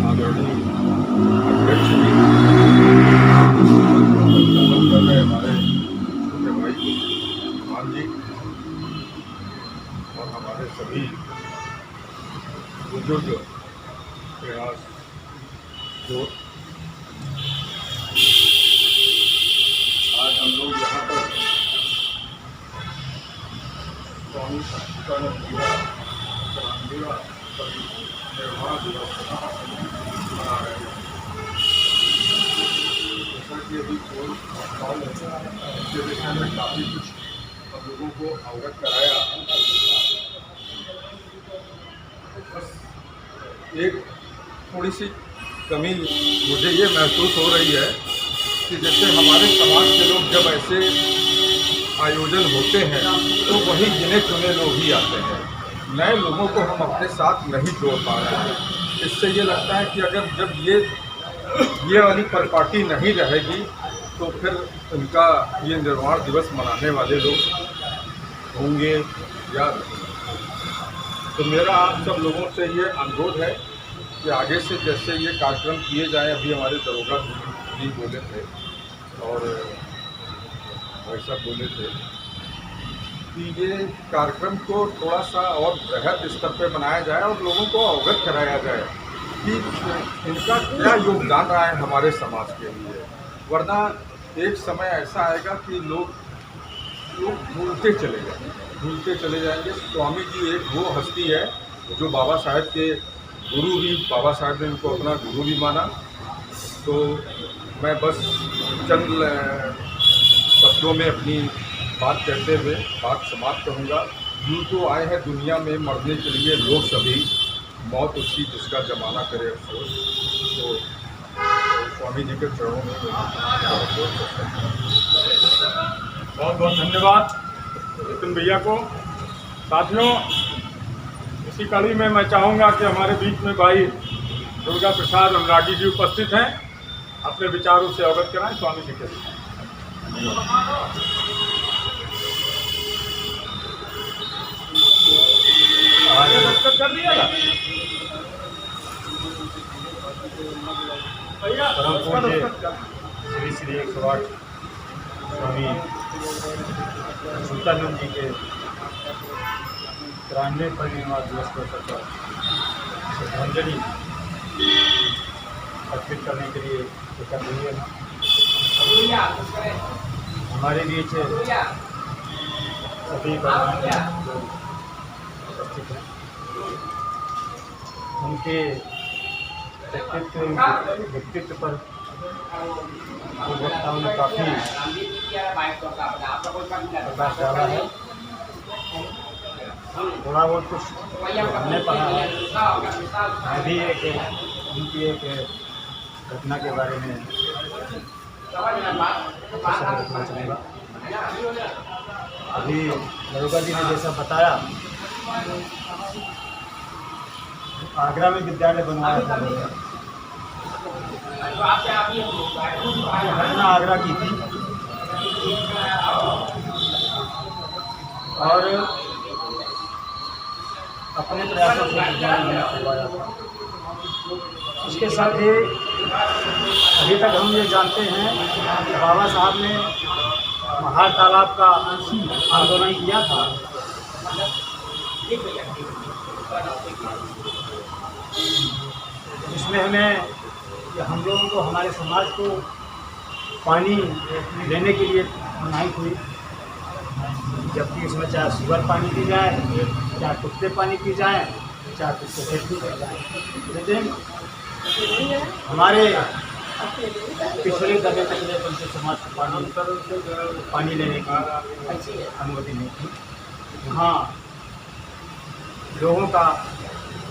आदरणीय अध्यक्ष जी, हमारे छोटे भाई मान जी और हमारे सभी बुजुर्ग प्रयास जो आज हम लोग यहाँ पर स्वामी अच्युतानंद परिनिर्वाण दिवस मना रहे हैं। जैसा कि अभी कोई इसके विषय में काफ़ी कुछ हम लोगों को अवगत कराया। बस एक थोड़ी सी कमी मुझे ये महसूस हो रही है कि जैसे हमारे समाज के लोग जब ऐसे आयोजन होते हैं तो वही गिने चुने लोग ही आते हैं, नए लोगों को हम अपने साथ नहीं जोड़ पा रहे हैं। इससे ये लगता है कि अगर जब ये वाली परिपाटी नहीं रहेगी तो फिर उनका ये निर्वाण दिवस मनाने वाले लोग होंगे या तो मेरा आप सब लोगों से ये अनुरोध है कि आगे से जैसे ये कार्यक्रम किए जाएं। अभी हमारे दरोगा जी बोले थे और वैसा बोले थे कि ये कार्यक्रम को थोड़ा सा और बृहद स्तर पर बनाया जाए और लोगों को अवगत कराया जाए कि इनका क्या योगदान रहा है हमारे समाज के लिए। वरना एक समय ऐसा आएगा कि लोग भूलते चले जाएंगे। स्वामी जी एक वो हस्ती है जो बाबा साहेब के गुरु भी, बाबा साहेब ने उनको अपना गुरु भी माना। तो मैं बस चंद शब्दों में अपनी बात कहते हुए बात समाप्त करूँगा। हम तो आए हैं दुनिया में मरने के लिए, लोग सभी मौत उसकी जिसका जमाना करे अफसोस। तो स्वामी जी के चरणों में बहुत बहुत धन्यवाद नितिन भैया को। साथियों, इसी कड़ी में मैं चाहूँगा कि हमारे बीच में भाई दुर्गा प्रसाद अनुरागी जी उपस्थित हैं, अपने विचारों से अवगत कराएं स्वामी जी के। कर दिया परम पूज्य श्री श्री 108 स्वामी अच्युतानंद जी के 93वें परिनिर्वाण दिवस के अवसर पर श्रद्धांजलि अर्पित करने के लिए एकत्र हुए हैं। हमारे बीच सभी जो उपस्थित हैं, उनके व्यक्तित्व पर वक्ताओं ने काफ़ी प्रकाश डाला है। थोड़ा बहुत कुछ हमने पढ़ा है। मैं भी उनकी एक घटना के बारे में रखना चाहूँगा। अभी दरोगा जी ने जैसा बताया, आगरा में विद्यालय बनवाया था। घटना आगरा की थी और अपने प्रयासों से विद्यालय में खुलवाया था। इसके साथ ही अभी तक हम ये जानते हैं कि बाबा साहब ने महार तालाब का आंदोलन किया था। इसमें हम लोगों को, हमारे समाज को पानी लेने के लिए मनाही हुई, जबकि इसमें चाहे सुअर पानी पी जाए, चाहे कुत्ते पानी पी जाए, चाहे कुत्ते खेती पी जाए, लेकिन हमारे पिछले दबे तकले पंच समाज को पानी लेने की अनुमति नहीं थी। यहाँ लोगों का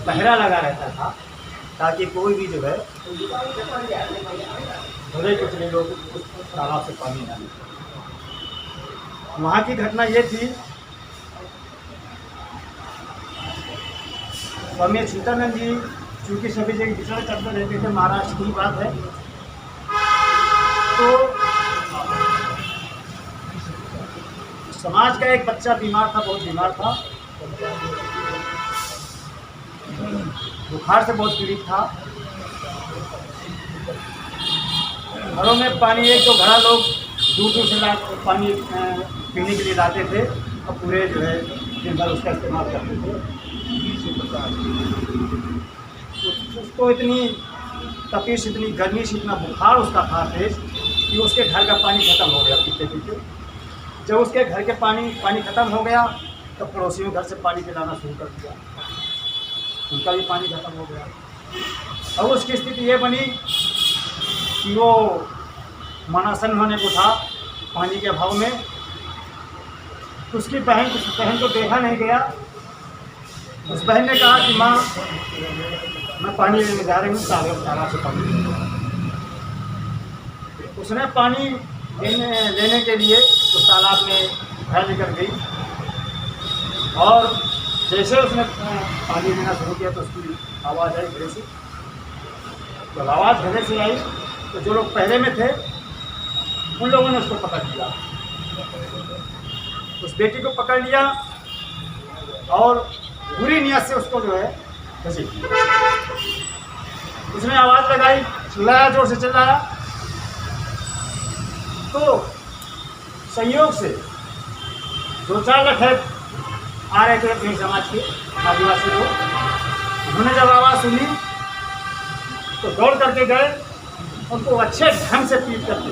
पहरा लगा रहता था ताकि कोई भी जो है भले कुचले लोग उस तालाब से पानी ना लें। वहाँ की घटना ये थी, स्वामी अच्युतानंद जी चूँकि सभी जगह विचरण करते रहते थे, महाराष्ट्र की बात है, तो समाज का एक बच्चा बीमार था, बहुत बीमार था, बुखार से बहुत पीड़ित था। घरों में पानी, एक तो घड़ा लोग दूर दूर से पानी पीने के लिए लाते थे और पूरे जो है दिन भर उसका इस्तेमाल करते थे। उसको इतनी तपिश, इतनी गर्मी से, इतना बुखार उसका था तेज कि उसके घर का पानी ख़त्म हो गया पीते पीते। जब उसके घर के पानी ख़त्म हो गया तो पड़ोसियों घर से पानी पिलाना शुरू कर दिया, उनका भी पानी ख़त्म हो गया। अब उसकी स्थिति ये बनी कि वो मनासन होने को था पानी के अभाव में। उसकी बहन को देखा नहीं गया। उस बहन ने कहा कि माँ, मैं पानी लेने जा रही हूँ, तालाब से पानी। उसने पानी लेने के लिए उस तालाब में घर लेकर गई और जैसे उसने पानी लेना शुरू किया तो उसकी आवाज़ आई घरे से। जब आवाज़ घरे से आई तो जो लोग पहले में थे उन लोगों ने उसको पकड़ लिया, उस बेटी को पकड़ लिया और बुरी नियत से उसको जो है घसीट दिया। उसने आवाज़ लगाई, चिल्लाया, जोर से चिल्लाया, तो संयोग से 2-4 लठैत आ रहे थे अपने समाज के आदिवासी लोग। उन्होंने जब आवाज़ सुनी तो दौड़ करके गए, उनको अच्छे ढंग से पीट करके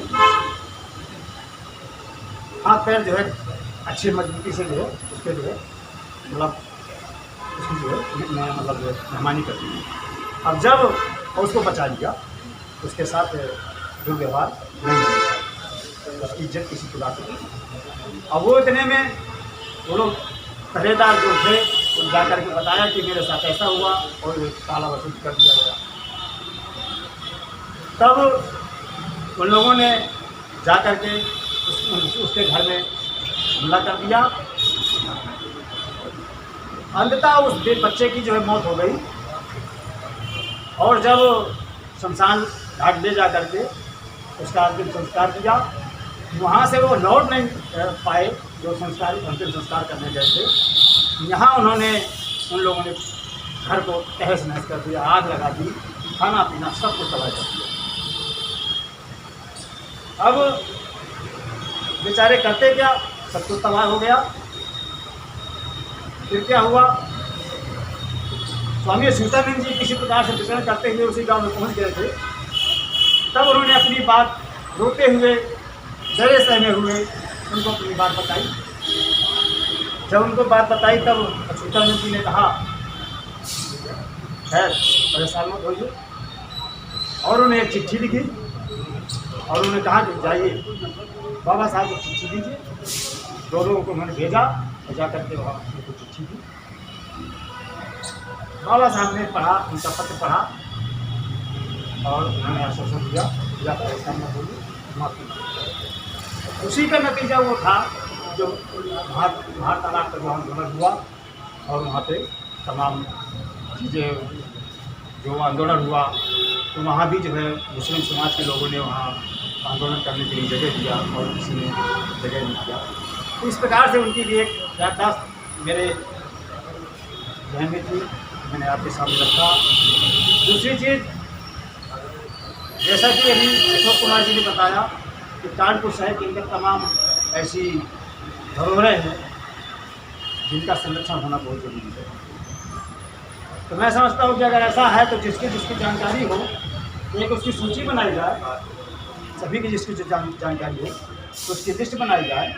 हाथ पैर जो है अच्छी मजबूती से जो है उसके जो है मतलब उसकी जो है मतलब मेहमानी करती है। अब जब उसको बचा लिया, उसके साथ दुर्व्यवहार नहीं होता, इज्जत किसी की बात नहीं। अब वो इतने में वो लोग पहरेदार जो थे उन जाकर के बताया कि मेरे साथ ऐसा हुआ और ये ताला वसूल कर दिया गया। तब उन लोगों ने जाकर के उसके घर में हमला कर दिया। अंततः उस बच्चे की जो है मौत हो गई। और जब शमशान घाट ले जा करके उसका अंतिम संस्कार किया, वहाँ से वो लौट नहीं पाए जो अंतिम संस्कार करने गए थे। यहाँ उन्होंने उन लोगों ने घर को तहस नहस कर दिया, आग लगा दी, खाना पीना सब कुछ तबाह कर दिया। अब बेचारे करते क्या, सब कुछ तबाह हो गया। फिर क्या हुआ, स्वामी अच्युतानंद जी किसी प्रकार से विचरण करते हुए उसी गांव में पहुंच गए थे। तब उन्होंने अपनी बात रोते हुए डरे सहमे हुए उनको अपनी बात बताई। जब उनको बात बताई तब अच्युतानंद जी ने कहा, खैर परेशान मत होइए, और उन्हें एक चिट्ठी लिखी और उन्होंने कहा कि जाइए बाबा साहब को चिट्ठी दीजिए। दो लोगों को उन्होंने भेजा और जा करके वहाँ उनको चिट्ठी दी। बाबा साहब ने पढ़ा, उनका पत्र पढ़ा और उन्होंने आश्वासन दिया या परेशान मत होइए, माफी। उसी का नतीजा वो था जो भारत तलाक का जो आंदोलन हुआ और वहाँ पे तमाम चीज़ें जो आंदोलन हुआ तो वहाँ भी जो है मुस्लिम समाज के लोगों ने वहाँ आंदोलन करने के लिए जगह दिया और किसी ने जगह नहीं दिया। तो इस प्रकार से उनकी भी एक याददाश्त मेरे जहन में थी, मैंने आपके सामने रखा। दूसरी चीज़, जैसा कि अभी अशोक कुमार जी ने बताया कि कानपुर शहर के अंदर तमाम ऐसी धरोहरें हैं जिनका संरक्षण होना बहुत जरूरी है। तो मैं समझता हूँ कि अगर ऐसा है तो जिसकी जानकारी हो एक उसकी सूची बनाई जाए, सभी की जिसकी जो जानकारी हो तो उसकी लिस्ट बनाई जाए।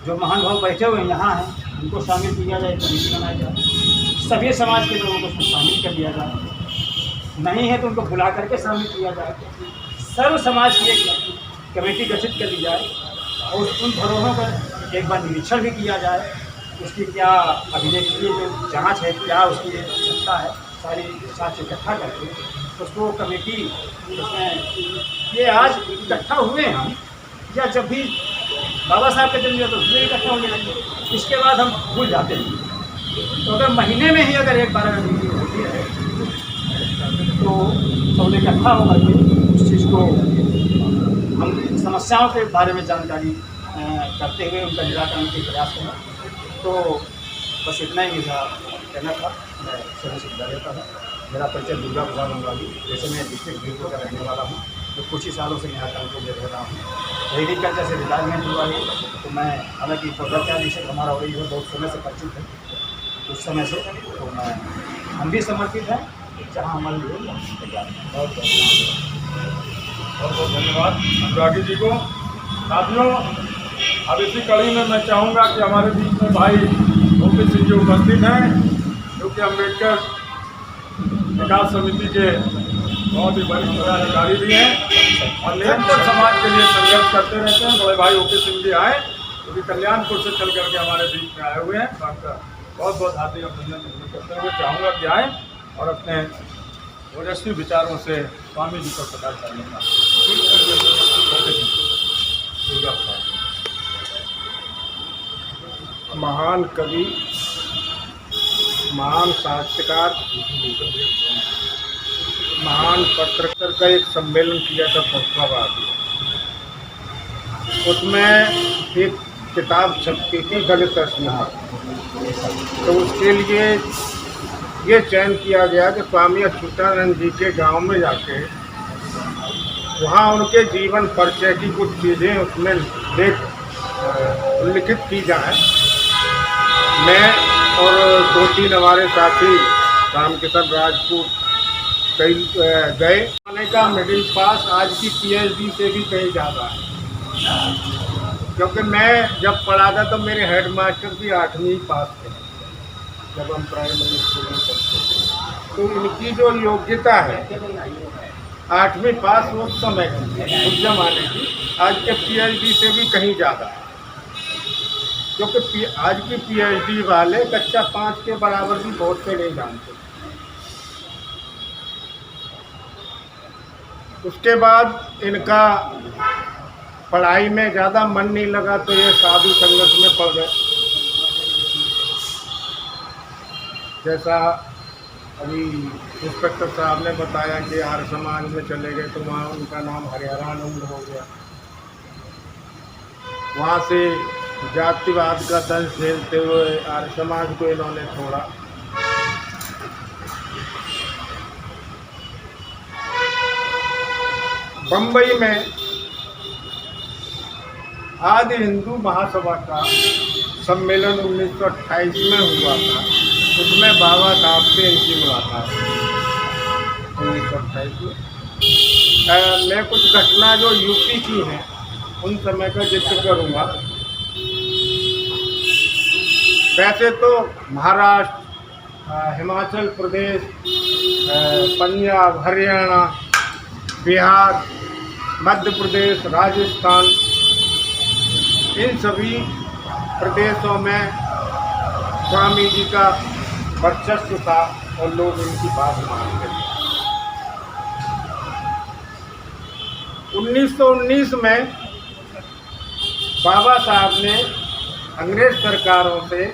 जो महान भाव बैठे हुए यहाँ हैं उनको शामिल किया जाए, कमेटी बनाई जाए, सभी समाज के लोगों को उसमें शामिल कर दिया जाए। नहीं है तो उनको बुला करके शामिल किया जाए, सर्व समाज की एक कमेटी गठित कर दी जाए और उन धरोहरों का एक बार निरीक्षण भी किया जाए। उसकी क्या अभिलेख की जो जांच है, क्या उसकी क्षमता है, सारी साक्ष्य इकट्ठा करके उसको कमेटी उसमें ये आज इकट्ठा हुए हम या जब भी बाबा साहब के जन्म तो उसमें इकट्ठा होने लगे, इसके बाद हम भूल जाते हैं। तो अगर महीने में ही अगर एक बार मीटिंग होती है तो सब इकट्ठा होकर के उस चीज़ को हम समस्याओं के बारे में जानकारी करते हुए उनका निराकरण के प्रयास करें। तो बस इतना ही मेरा कहना था। मैं सभी से विदा लेता हूँ। मेरा परिचय दुर्गा प्रसाद बंगाली, जैसे मैं डिस्ट्रिक्ट बीरपुर का रहने वाला हूँ, तो कुछ ही सालों से यहाँ कानपुर में रह रहा हूँ। एग्रीकल्चर से रिटायरमेंट हुआ है, तो मैं हालांकि पौधाचार विषय हमारा हो रही है बहुत समय से परिचित है, उस समय से तो मैं हम भी समर्पित हैं जहाँ हमारे लिए बहुत बहुत धन्यवाद अनुरागी जी को। साथियों, अब इसी कड़ी में मैं चाहूँगा कि हमारे बीच में भाई ओपी सिंह जी उपस्थित हैं, जो कि अम्बेडकर विकास समिति के बहुत ही बड़े पदाधिकारी भी हैं और निरंतर समाज के लिए संघर्ष करते रहते हैं। बड़े भाई ओपी सिंह जी आए, जो कि कल्याणपुर से चल करके हमारे बीच में आए हुए हैं। तो आपका बहुत बहुत हार्दिक अभिनंदन करते हुए चाहूँगा कि आए और अपने ओजस्वी विचारों से स्वामी जी को प्रकाश करने का। महान कवि, महान साहित्यकार, महान पत्रकार का एक सम्मेलन किया था फैसलाबाद में। उसमें एक किताब छपी थी दलित स्नेहा, तो उसके लिए ये चयन किया गया कि स्वामी अच्युतानंद जी के गांव में जाके वहाँ उनके जीवन परिचय की कुछ चीज़ें उसमें लिखित की जाए। मैं और 2-3 हमारे साथी रामकिशन राजपूत कई गए। आने का मिडिल पास आज की PhD से भी कहीं ज़्यादा है, क्योंकि मैं जब पढ़ा था तो मेरे हेडमास्टर भी 8वीं पास थे जब हम प्राइमरी स्कूल में पढ़ते थे। तो इनकी जो योग्यता है 8वीं पास उस समय की, उस जमाने की, आज के PhD से भी कहीं ज़्यादा है। क्योंकि आज की पीएचडी वाले कक्षा 5 के बराबर भी बहुत से नहीं जानते। उसके बाद इनका पढ़ाई में ज़्यादा मन नहीं लगा तो ये साधु संगत में पड़ गए। जैसा अभी इंस्पेक्टर साहब ने बताया कि आर्य समाज में चले गए तो वहाँ उनका नाम हरिहरानंद हो गया। वहाँ से जातिवाद का दंश झेलते हुए आर्य समाज को इन्होंने छोड़ा। बम्बई में आदि हिंदू महासभा का सम्मेलन 1928 में हुआ था। उसमें बाबा साहब से इनकी मुलाकात 1928 में। मैं कुछ घटना जो यूपी की हैं उन समय का जिक्र करूँगा। वैसे तो महाराष्ट्र, हिमाचल प्रदेश, पंजाब, हरियाणा, बिहार, मध्य प्रदेश, राजस्थान, इन सभी प्रदेशों में स्वामी जी का वर्चस्व था और लोग इनकी बात मानते थे। 1919 में बाबा साहब ने अंग्रेज सरकारों से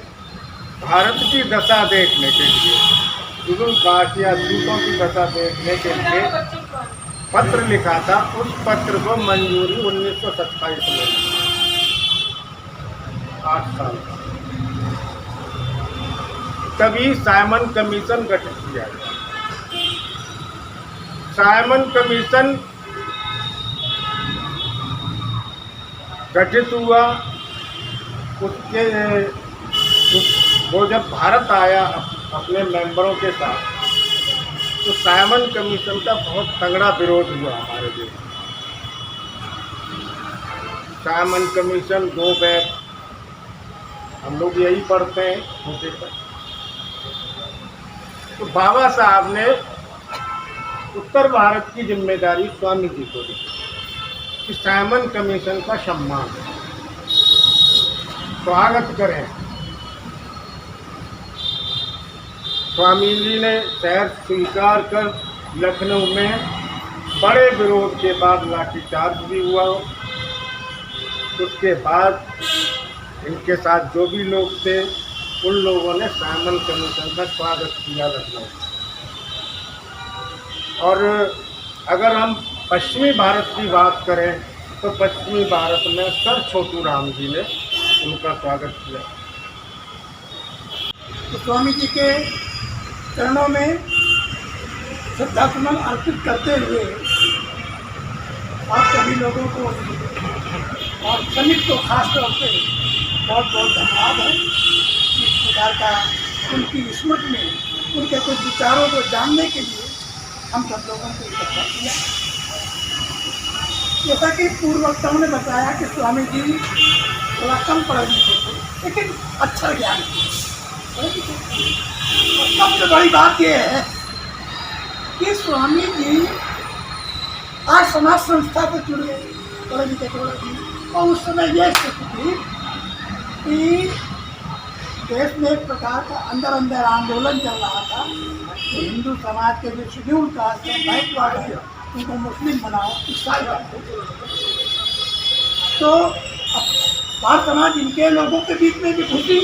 भारत की दशा देखने के लिए, विदुरकाश या दूतों की दशा देखने के लिए पत्र लिखा था। उस पत्र को मंजूरी 1927 में, 8 साल तभी साइमन कमीशन गठित किया गया। साइमन कमीशन गठित हुआ। उसके वो जब भारत आया अपने मेंबरों के साथ तो साइमन कमीशन का बहुत तगड़ा विरोध हुआ हमारे देश में। साइमन कमीशन, गो बैक, हम लोग यही पढ़ते हैं छोटे पर। तो बाबा साहब ने उत्तर भारत की जिम्मेदारी स्वामी जी को दी कि साइमन कमीशन का सम्मान, स्वागत करें। स्वामी जी ने शहर स्वीकार कर लखनऊ में बड़े विरोध के बाद लाठीचार्ज भी हुआ। उसके बाद इनके साथ जो भी लोग थे उन लोगों ने साइमन कमीशन का स्वागत किया लखनऊ। और अगर हम पश्चिमी भारत की बात करें तो पश्चिमी भारत में सर छोटू राम जी ने उनका स्वागत किया। तो स्वामी जी के चरणों में श्रद्धासुमन अर्पित करते हुए आप सभी लोगों को और समिति को खास तौर से बहुत बहुत धन्यवाद है। इस प्रकार का उनकी स्मृति में उनके कुछ विचारों को जानने के लिए हम सब लोगों को इकट्ठा किया। जैसा कि पूर्व वक्ताओं ने बताया कि स्वामी जी थोड़ा कम पढ़े लिखे थे लेकिन अच्छा ज्ञान थे। और सबसे बड़ी बात यह है कि स्वामी जी आज समाज संस्था से जुड़े पढ़े लिखे थोड़े थे और उस समय यह स्थिति थी कि देश में एक प्रकार का अंदर अंदर आंदोलन चल रहा था। तो हिंदू समाज के जो शेड्यूल कास्ट है, बैकवर्ड है, उनको मुस्लिम बनाओ, ईसाई बनाओ। तो भारत समाज इनके लोगों के बीच में भी घुसी,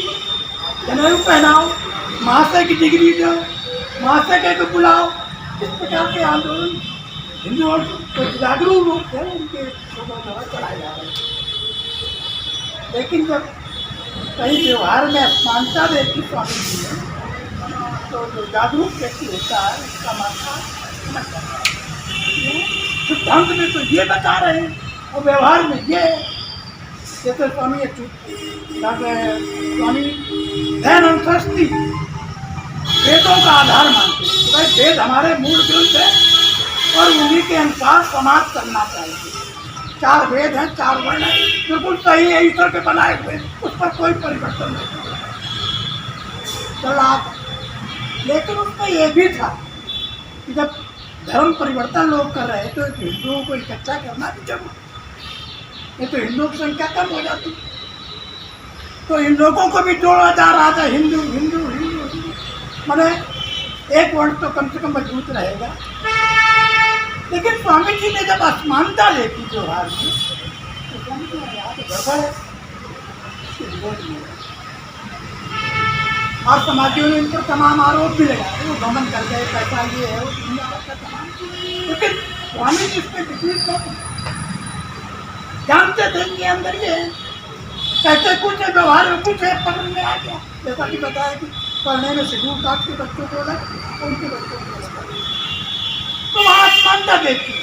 जनेऊ पहनाओ, महाशय की डिग्री दो, महाशय को बुलाओ। इस प्रकार के आंदोलन हिंदू और जागरूक लोग थे उनके लोगों द्वारा चलाए जा रहे थे। लेकिन जब कहीं व्यवहार में असमानता देखी स्वामी जी ने तो जो जागरूक व्यक्ति होता है उसका माथा न करता है। सिद्धांत में तो ये बता रहे हैं और व्यवहार में ये, जैसे स्वामी दयानंद सरस्वती वेदों का आधार मानते हैं। तो भाई वेद हमारे मूल ग्रंथ है और उन्हीं के अनुसार समाज करना चाहिए। 4 वेद हैं, 4 वर्ण हैं, बिल्कुल सही है, ईश्वर के बनाए हुए, उस पर कोई परिवर्तन नहीं चला। लेकिन उसमें यह भी था कि जब धर्म परिवर्तन लोग कर रहे तो हिंदुओं को इकट्ठा करना भी जरूरी, नहीं तो हिंदुओं की संख्या कम हो जाती। तो इन लोगों को भी जोड़ा जा रहा था, हिंदू हिंदू हिंदू हिंदू, मैंने एक वर्ण तो कम से कम मजबूत रहेगा। लेकिन स्वामी जी ने जब असमानता देखी व्यवहार में, तो स्वामी जी ने यहाँ तो गड़बड़ है, इसके विरोध में और समाजियों ने इन पर तमाम आरोप भी लगाए, वो भ्रमण कर गए, पैसा ये है वो दुनिया भर का तमाम। लेकिन स्वामी जी इसमें विपरीत बात जानते थे कि अंदर ये है, कहते कुछ है, व्यवहार में कुछ है, पकड़ में आ गया। जैसा कि बताया कि पढ़ने में शेड्यूल कास्ट के बच्चों को अलग, उनके बच्चों को अलग, तो वहाँ असमानता देखी।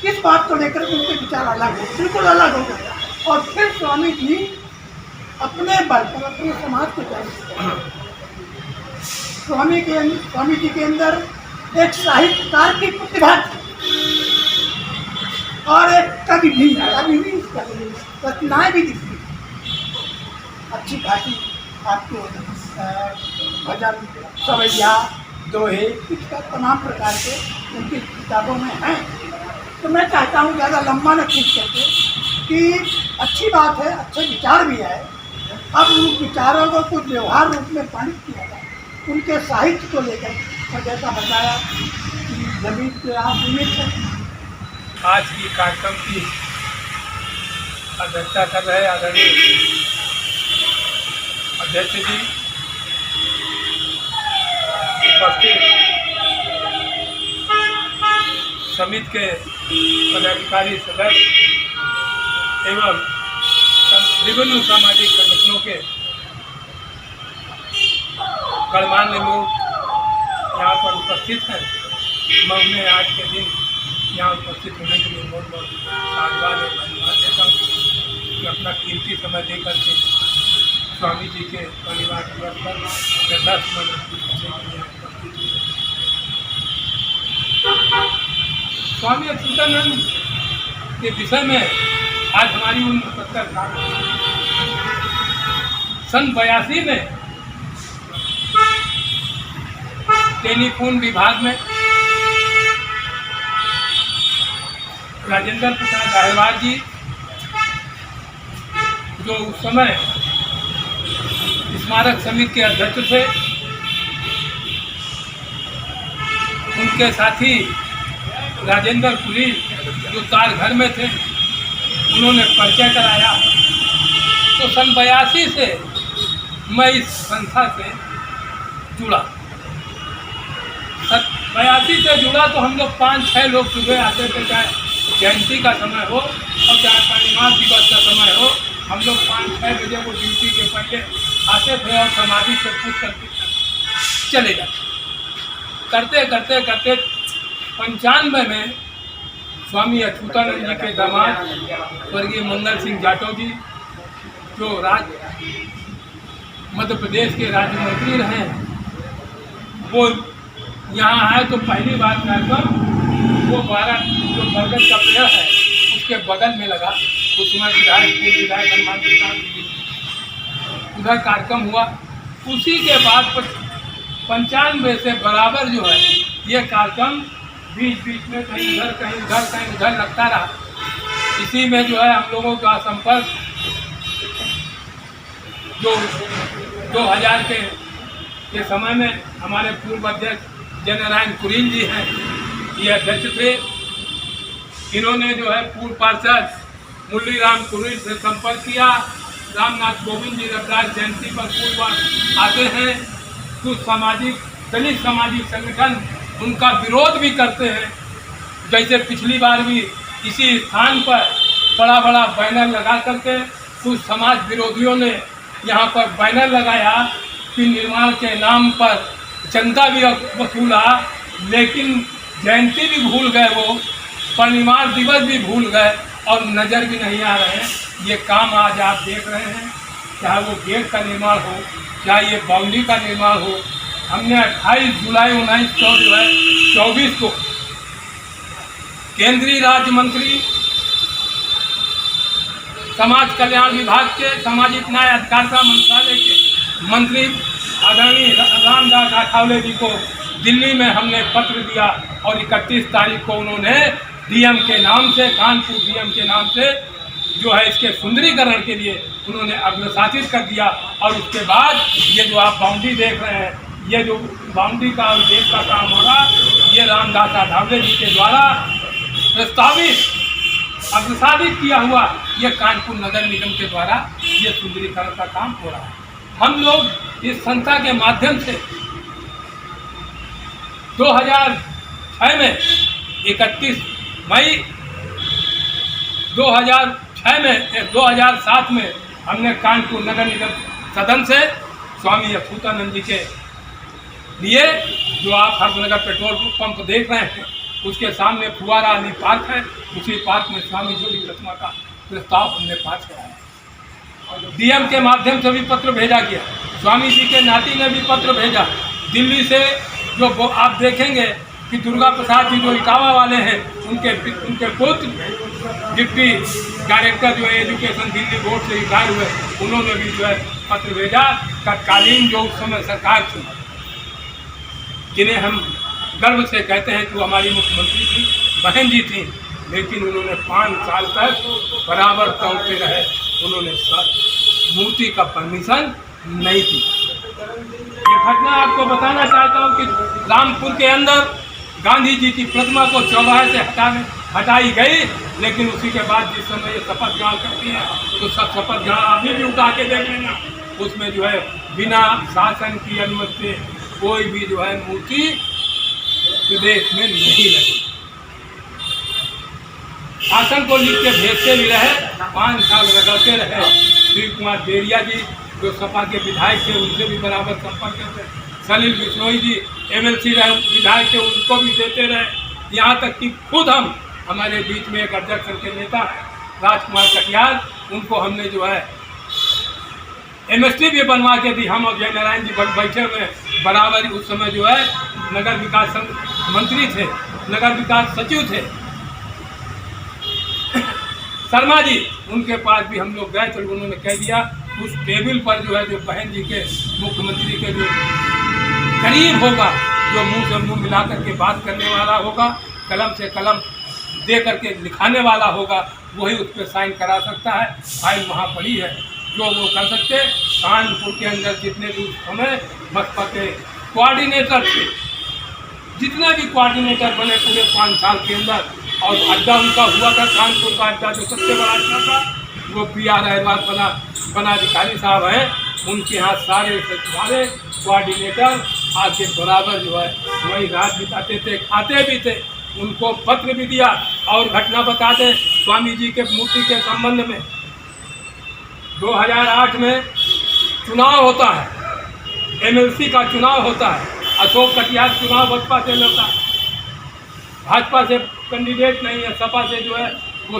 इस बात को लेकर उनके विचार अलग हो, बिल्कुल अलग हो गया। और फिर स्वामी जी अपने बल पर अपने समाज को जाने, स्वामी जी के अंदर एक साहित्यकार की प्रतिभा थी और एक कवि भी रचनाएं भी दिखती, अच्छी खासी आपको भजन, सवैया, दोहे, इसका तमाम प्रकार के उनकी किताबों में हैं। तो मैं चाहता हूँ ज़्यादा लंबा न खींच करके कि अच्छी बात है, अच्छे विचार भी है, अब उन विचारों को कुछ व्यवहार रूप में पारित किया जाए, उनके साहित्य को लेकर। और जैसा बताया कि जमीन पे आप उम्मीद है। आज की कार्यक्रम की अध्यक्षता कर रहे आदरणीय अध्यक्ष जी, उपस्थित समिति के पदाधिकारी सदस्य एवं विभिन्न सामाजिक संगठनों के गणमान्य लोग यहाँ पर उपस्थित हैं। मैं उन्हें आज के दिन यहाँ उपस्थित होने के लिए बहुत बहुत धन्यवाद और धन्यवाद देता हूँ कि अपना कीमती समय दे करके स्वामी जी के परिवार दिवस पर श्रद्धासुमन उपस्थित हुए। स्वामी अच्युतानंद के विषय में आज हमारी उम्र 70 साल। सन 82 में टेलीफोन विभाग में राजेंद्र प्रसाद अहिरवार जी, जो उस समय स्मारक समिति के अध्यक्ष थे, उनके साथी राजेंद्र पुरी जो तार घर में थे, उन्होंने परिचय कराया। तो सन 82 से मैं इस संस्था से जुड़ा। 82 से जुड़ा तो हम लोग 5-6 लोग सुबह आते थे, चाहे जयंती का समय हो और चाहे परिवार दिवस का समय हो, हम लोग 5-6 बजे वो ड्यूटी के पहले आते थे और समाधि से पूछ करके चले जाते। करते करते करते 95 में स्वामी अच्युतानंद जी के दामाद स्वर्गीय मंगल सिंह जाटव जी, जो मध्य प्रदेश के राज्य मंत्री रहे, वो यहाँ आए। तो पहली बार कार्यक्रम वो 12 जो बरगद का पेड़ है उसके बगल में लगा, उसमें विधायक हनुमान प्रसाद उधर कार्यक्रम हुआ। उसी के बाद 95 से बराबर जो है ये कार्यक्रम बीच बीच में कहीं उधर कहीं उधर कहीं उधर लगता रहा। इसी में जो है हम लोगों का संपर्क जो 2000 के समय में हमारे पूर्व अध्यक्ष जयनारायण कुरीन जी हैं, ये अध्यक्ष थे। इन्होंने जो है पूर्व पार्षद मुरली राम कुरीन से संपर्क किया। रामनाथ कोविंद जी रविदास जयंती पर पूर्व आते हैं। कुछ सामाजिक दलित सामाजिक संगठन उनका विरोध भी करते हैं। जैसे पिछली बार भी इसी स्थान पर बड़ा बड़ा बैनर लगा करके कुछ समाज विरोधियों ने यहाँ पर बैनर लगाया कि निर्माण के नाम पर चंदा भी वसूला, लेकिन जयंती भी भूल गए, वो परिनिर्वाण दिवस भी भूल गए और नज़र भी नहीं आ रहे हैं। ये काम आज आप देख रहे हैं, चाहे वो गेट का निर्माण हो, चाहे ये बाउंड्री का निर्माण हो। हमने 28 जुलाई 1924 को केंद्रीय राज्य मंत्री समाज कल्याण विभाग के सामाजिक न्याय अधिकारिता मंत्रालय के मंत्री आदरणीय रामदास आठवले जी को दिल्ली में हमने पत्र दिया और 31 तारीख को उन्होंने डीएम के नाम से, कानपुर डीएम के नाम से जो है इसके सुंदरीकरण के लिए उन्होंने अग्रसाचित कर दिया। और उसके बाद ये जो आप बाउंड्री देख रहे हैं, ये जो बाउंड्री का और गेट का काम हो रहा, ये रामदास अठावले जी के द्वारा प्रस्तावित अग्रसाचित किया हुआ ये कानपुर नगर निगम के द्वारा ये सुंदरीकरण का काम हो रहा है। हम लोग इस संस्था के माध्यम से 2006 में 31 मई 2006 में 2007 में हमने कानपुर नगर निगम सदन से स्वामी अछूतानंद जी के लिए, जो आप हरनगर पेट्रोल पंप देख रहे हैं, उसके सामने फुवारा अली पार्क है, उसी पार्क में स्वामी जी की प्रतिमा का प्रस्ताव हमने पास कराया। डीएम के माध्यम से भी पत्र भेजा गया, स्वामी जी के नाती ने भी पत्र भेजा। दिल्ली से जो आप देखेंगे कि दुर्गा प्रसाद जी जो इटावा वाले हैं, उनके पुत्र डिप्टी डायरेक्टर जो है एजुकेशन दिल्ली बोर्ड से रिटायर हुए, उन्होंने भी जो है पत्र भेजा। तत्कालीन जो उस समय सरकार थी, जिन्हें हम गर्व से कहते हैं कि वो हमारी मुख्यमंत्री थी, बहन जी थी, लेकिन उन्होंने 5 साल तक बराबर तोड़ते रहे, उन्होंने मूर्ति का परमिशन नहीं दी। ये घटना आपको बताना चाहता हूँ कि रामपुर के अंदर गांधी जी की प्रतिमा को चौराहे से हटाई गई, लेकिन उसी के बाद जिस समय ये शपथ ग्रहण करती है तो सब शपथ ग्रहण अभी भी उठा के देख लेना, उसमें जो है बिना शासन की अनुमति से कोई भी जो है मूर्ति विदेश में नहीं लगी। शासन को लिख के भेजते भी रहे, 5 साल रगड़ते रहे। श्री कुमार बेरिया जी जो सपा के विधायक थे, उनसे भी बराबर संपर्क करते। सलील बिश्नोई जी MLC विधायक थे, उनको भी देते रहे। यहाँ तक कि खुद हमारे बीच में एक अध्यक्ष के नेता है राजकुमार कटियार, उनको हमने जो है MST भी बनवा के दी। हम और जय नारायण जी बैठे हुए बराबर, उस समय जो है नगर विकास मंत्री थे, नगर विकास सचिव थे शर्मा जी, उनके पास भी हम लोग गए तो उन्होंने कह दिया उस टेबल पर जो है, जो बहन जी के मुख्यमंत्री के जो करीब होगा, जो मुंह से मुंह मिला करके बात करने वाला होगा, कलम से कलम दे करके लिखाने वाला होगा, वही उस पर साइन करा सकता है। फाइल वहाँ पड़ी है, जो वो कर सकते। कानपुर के अंदर जितने भी उस समय बसपा के कोऑर्डिनेटर थे, जितने भी कोऑर्डिनेटर बने पूरे 5 साल के अंदर, और अड्डा उनका हुआ था कानपुर का अड्डा, जो सबसे बड़ा अड्डा था, वो PR अहमद पदाधिकारी साहब हैं, उनके यहाँ सारे कोऑर्डिनेटर आके बराबर जो है वही रात बिताते थे, खाते भी थे। उनको पत्र भी दिया। और घटना बता दें स्वामी जी के मूर्ति के संबंध में, 2008 में चुनाव होता है, MLC का चुनाव होता है, अशोक कटियार चुनाव भाजपा से लड़ता है, भाजपा से कैंडिडेट नहीं है, सपा से जो है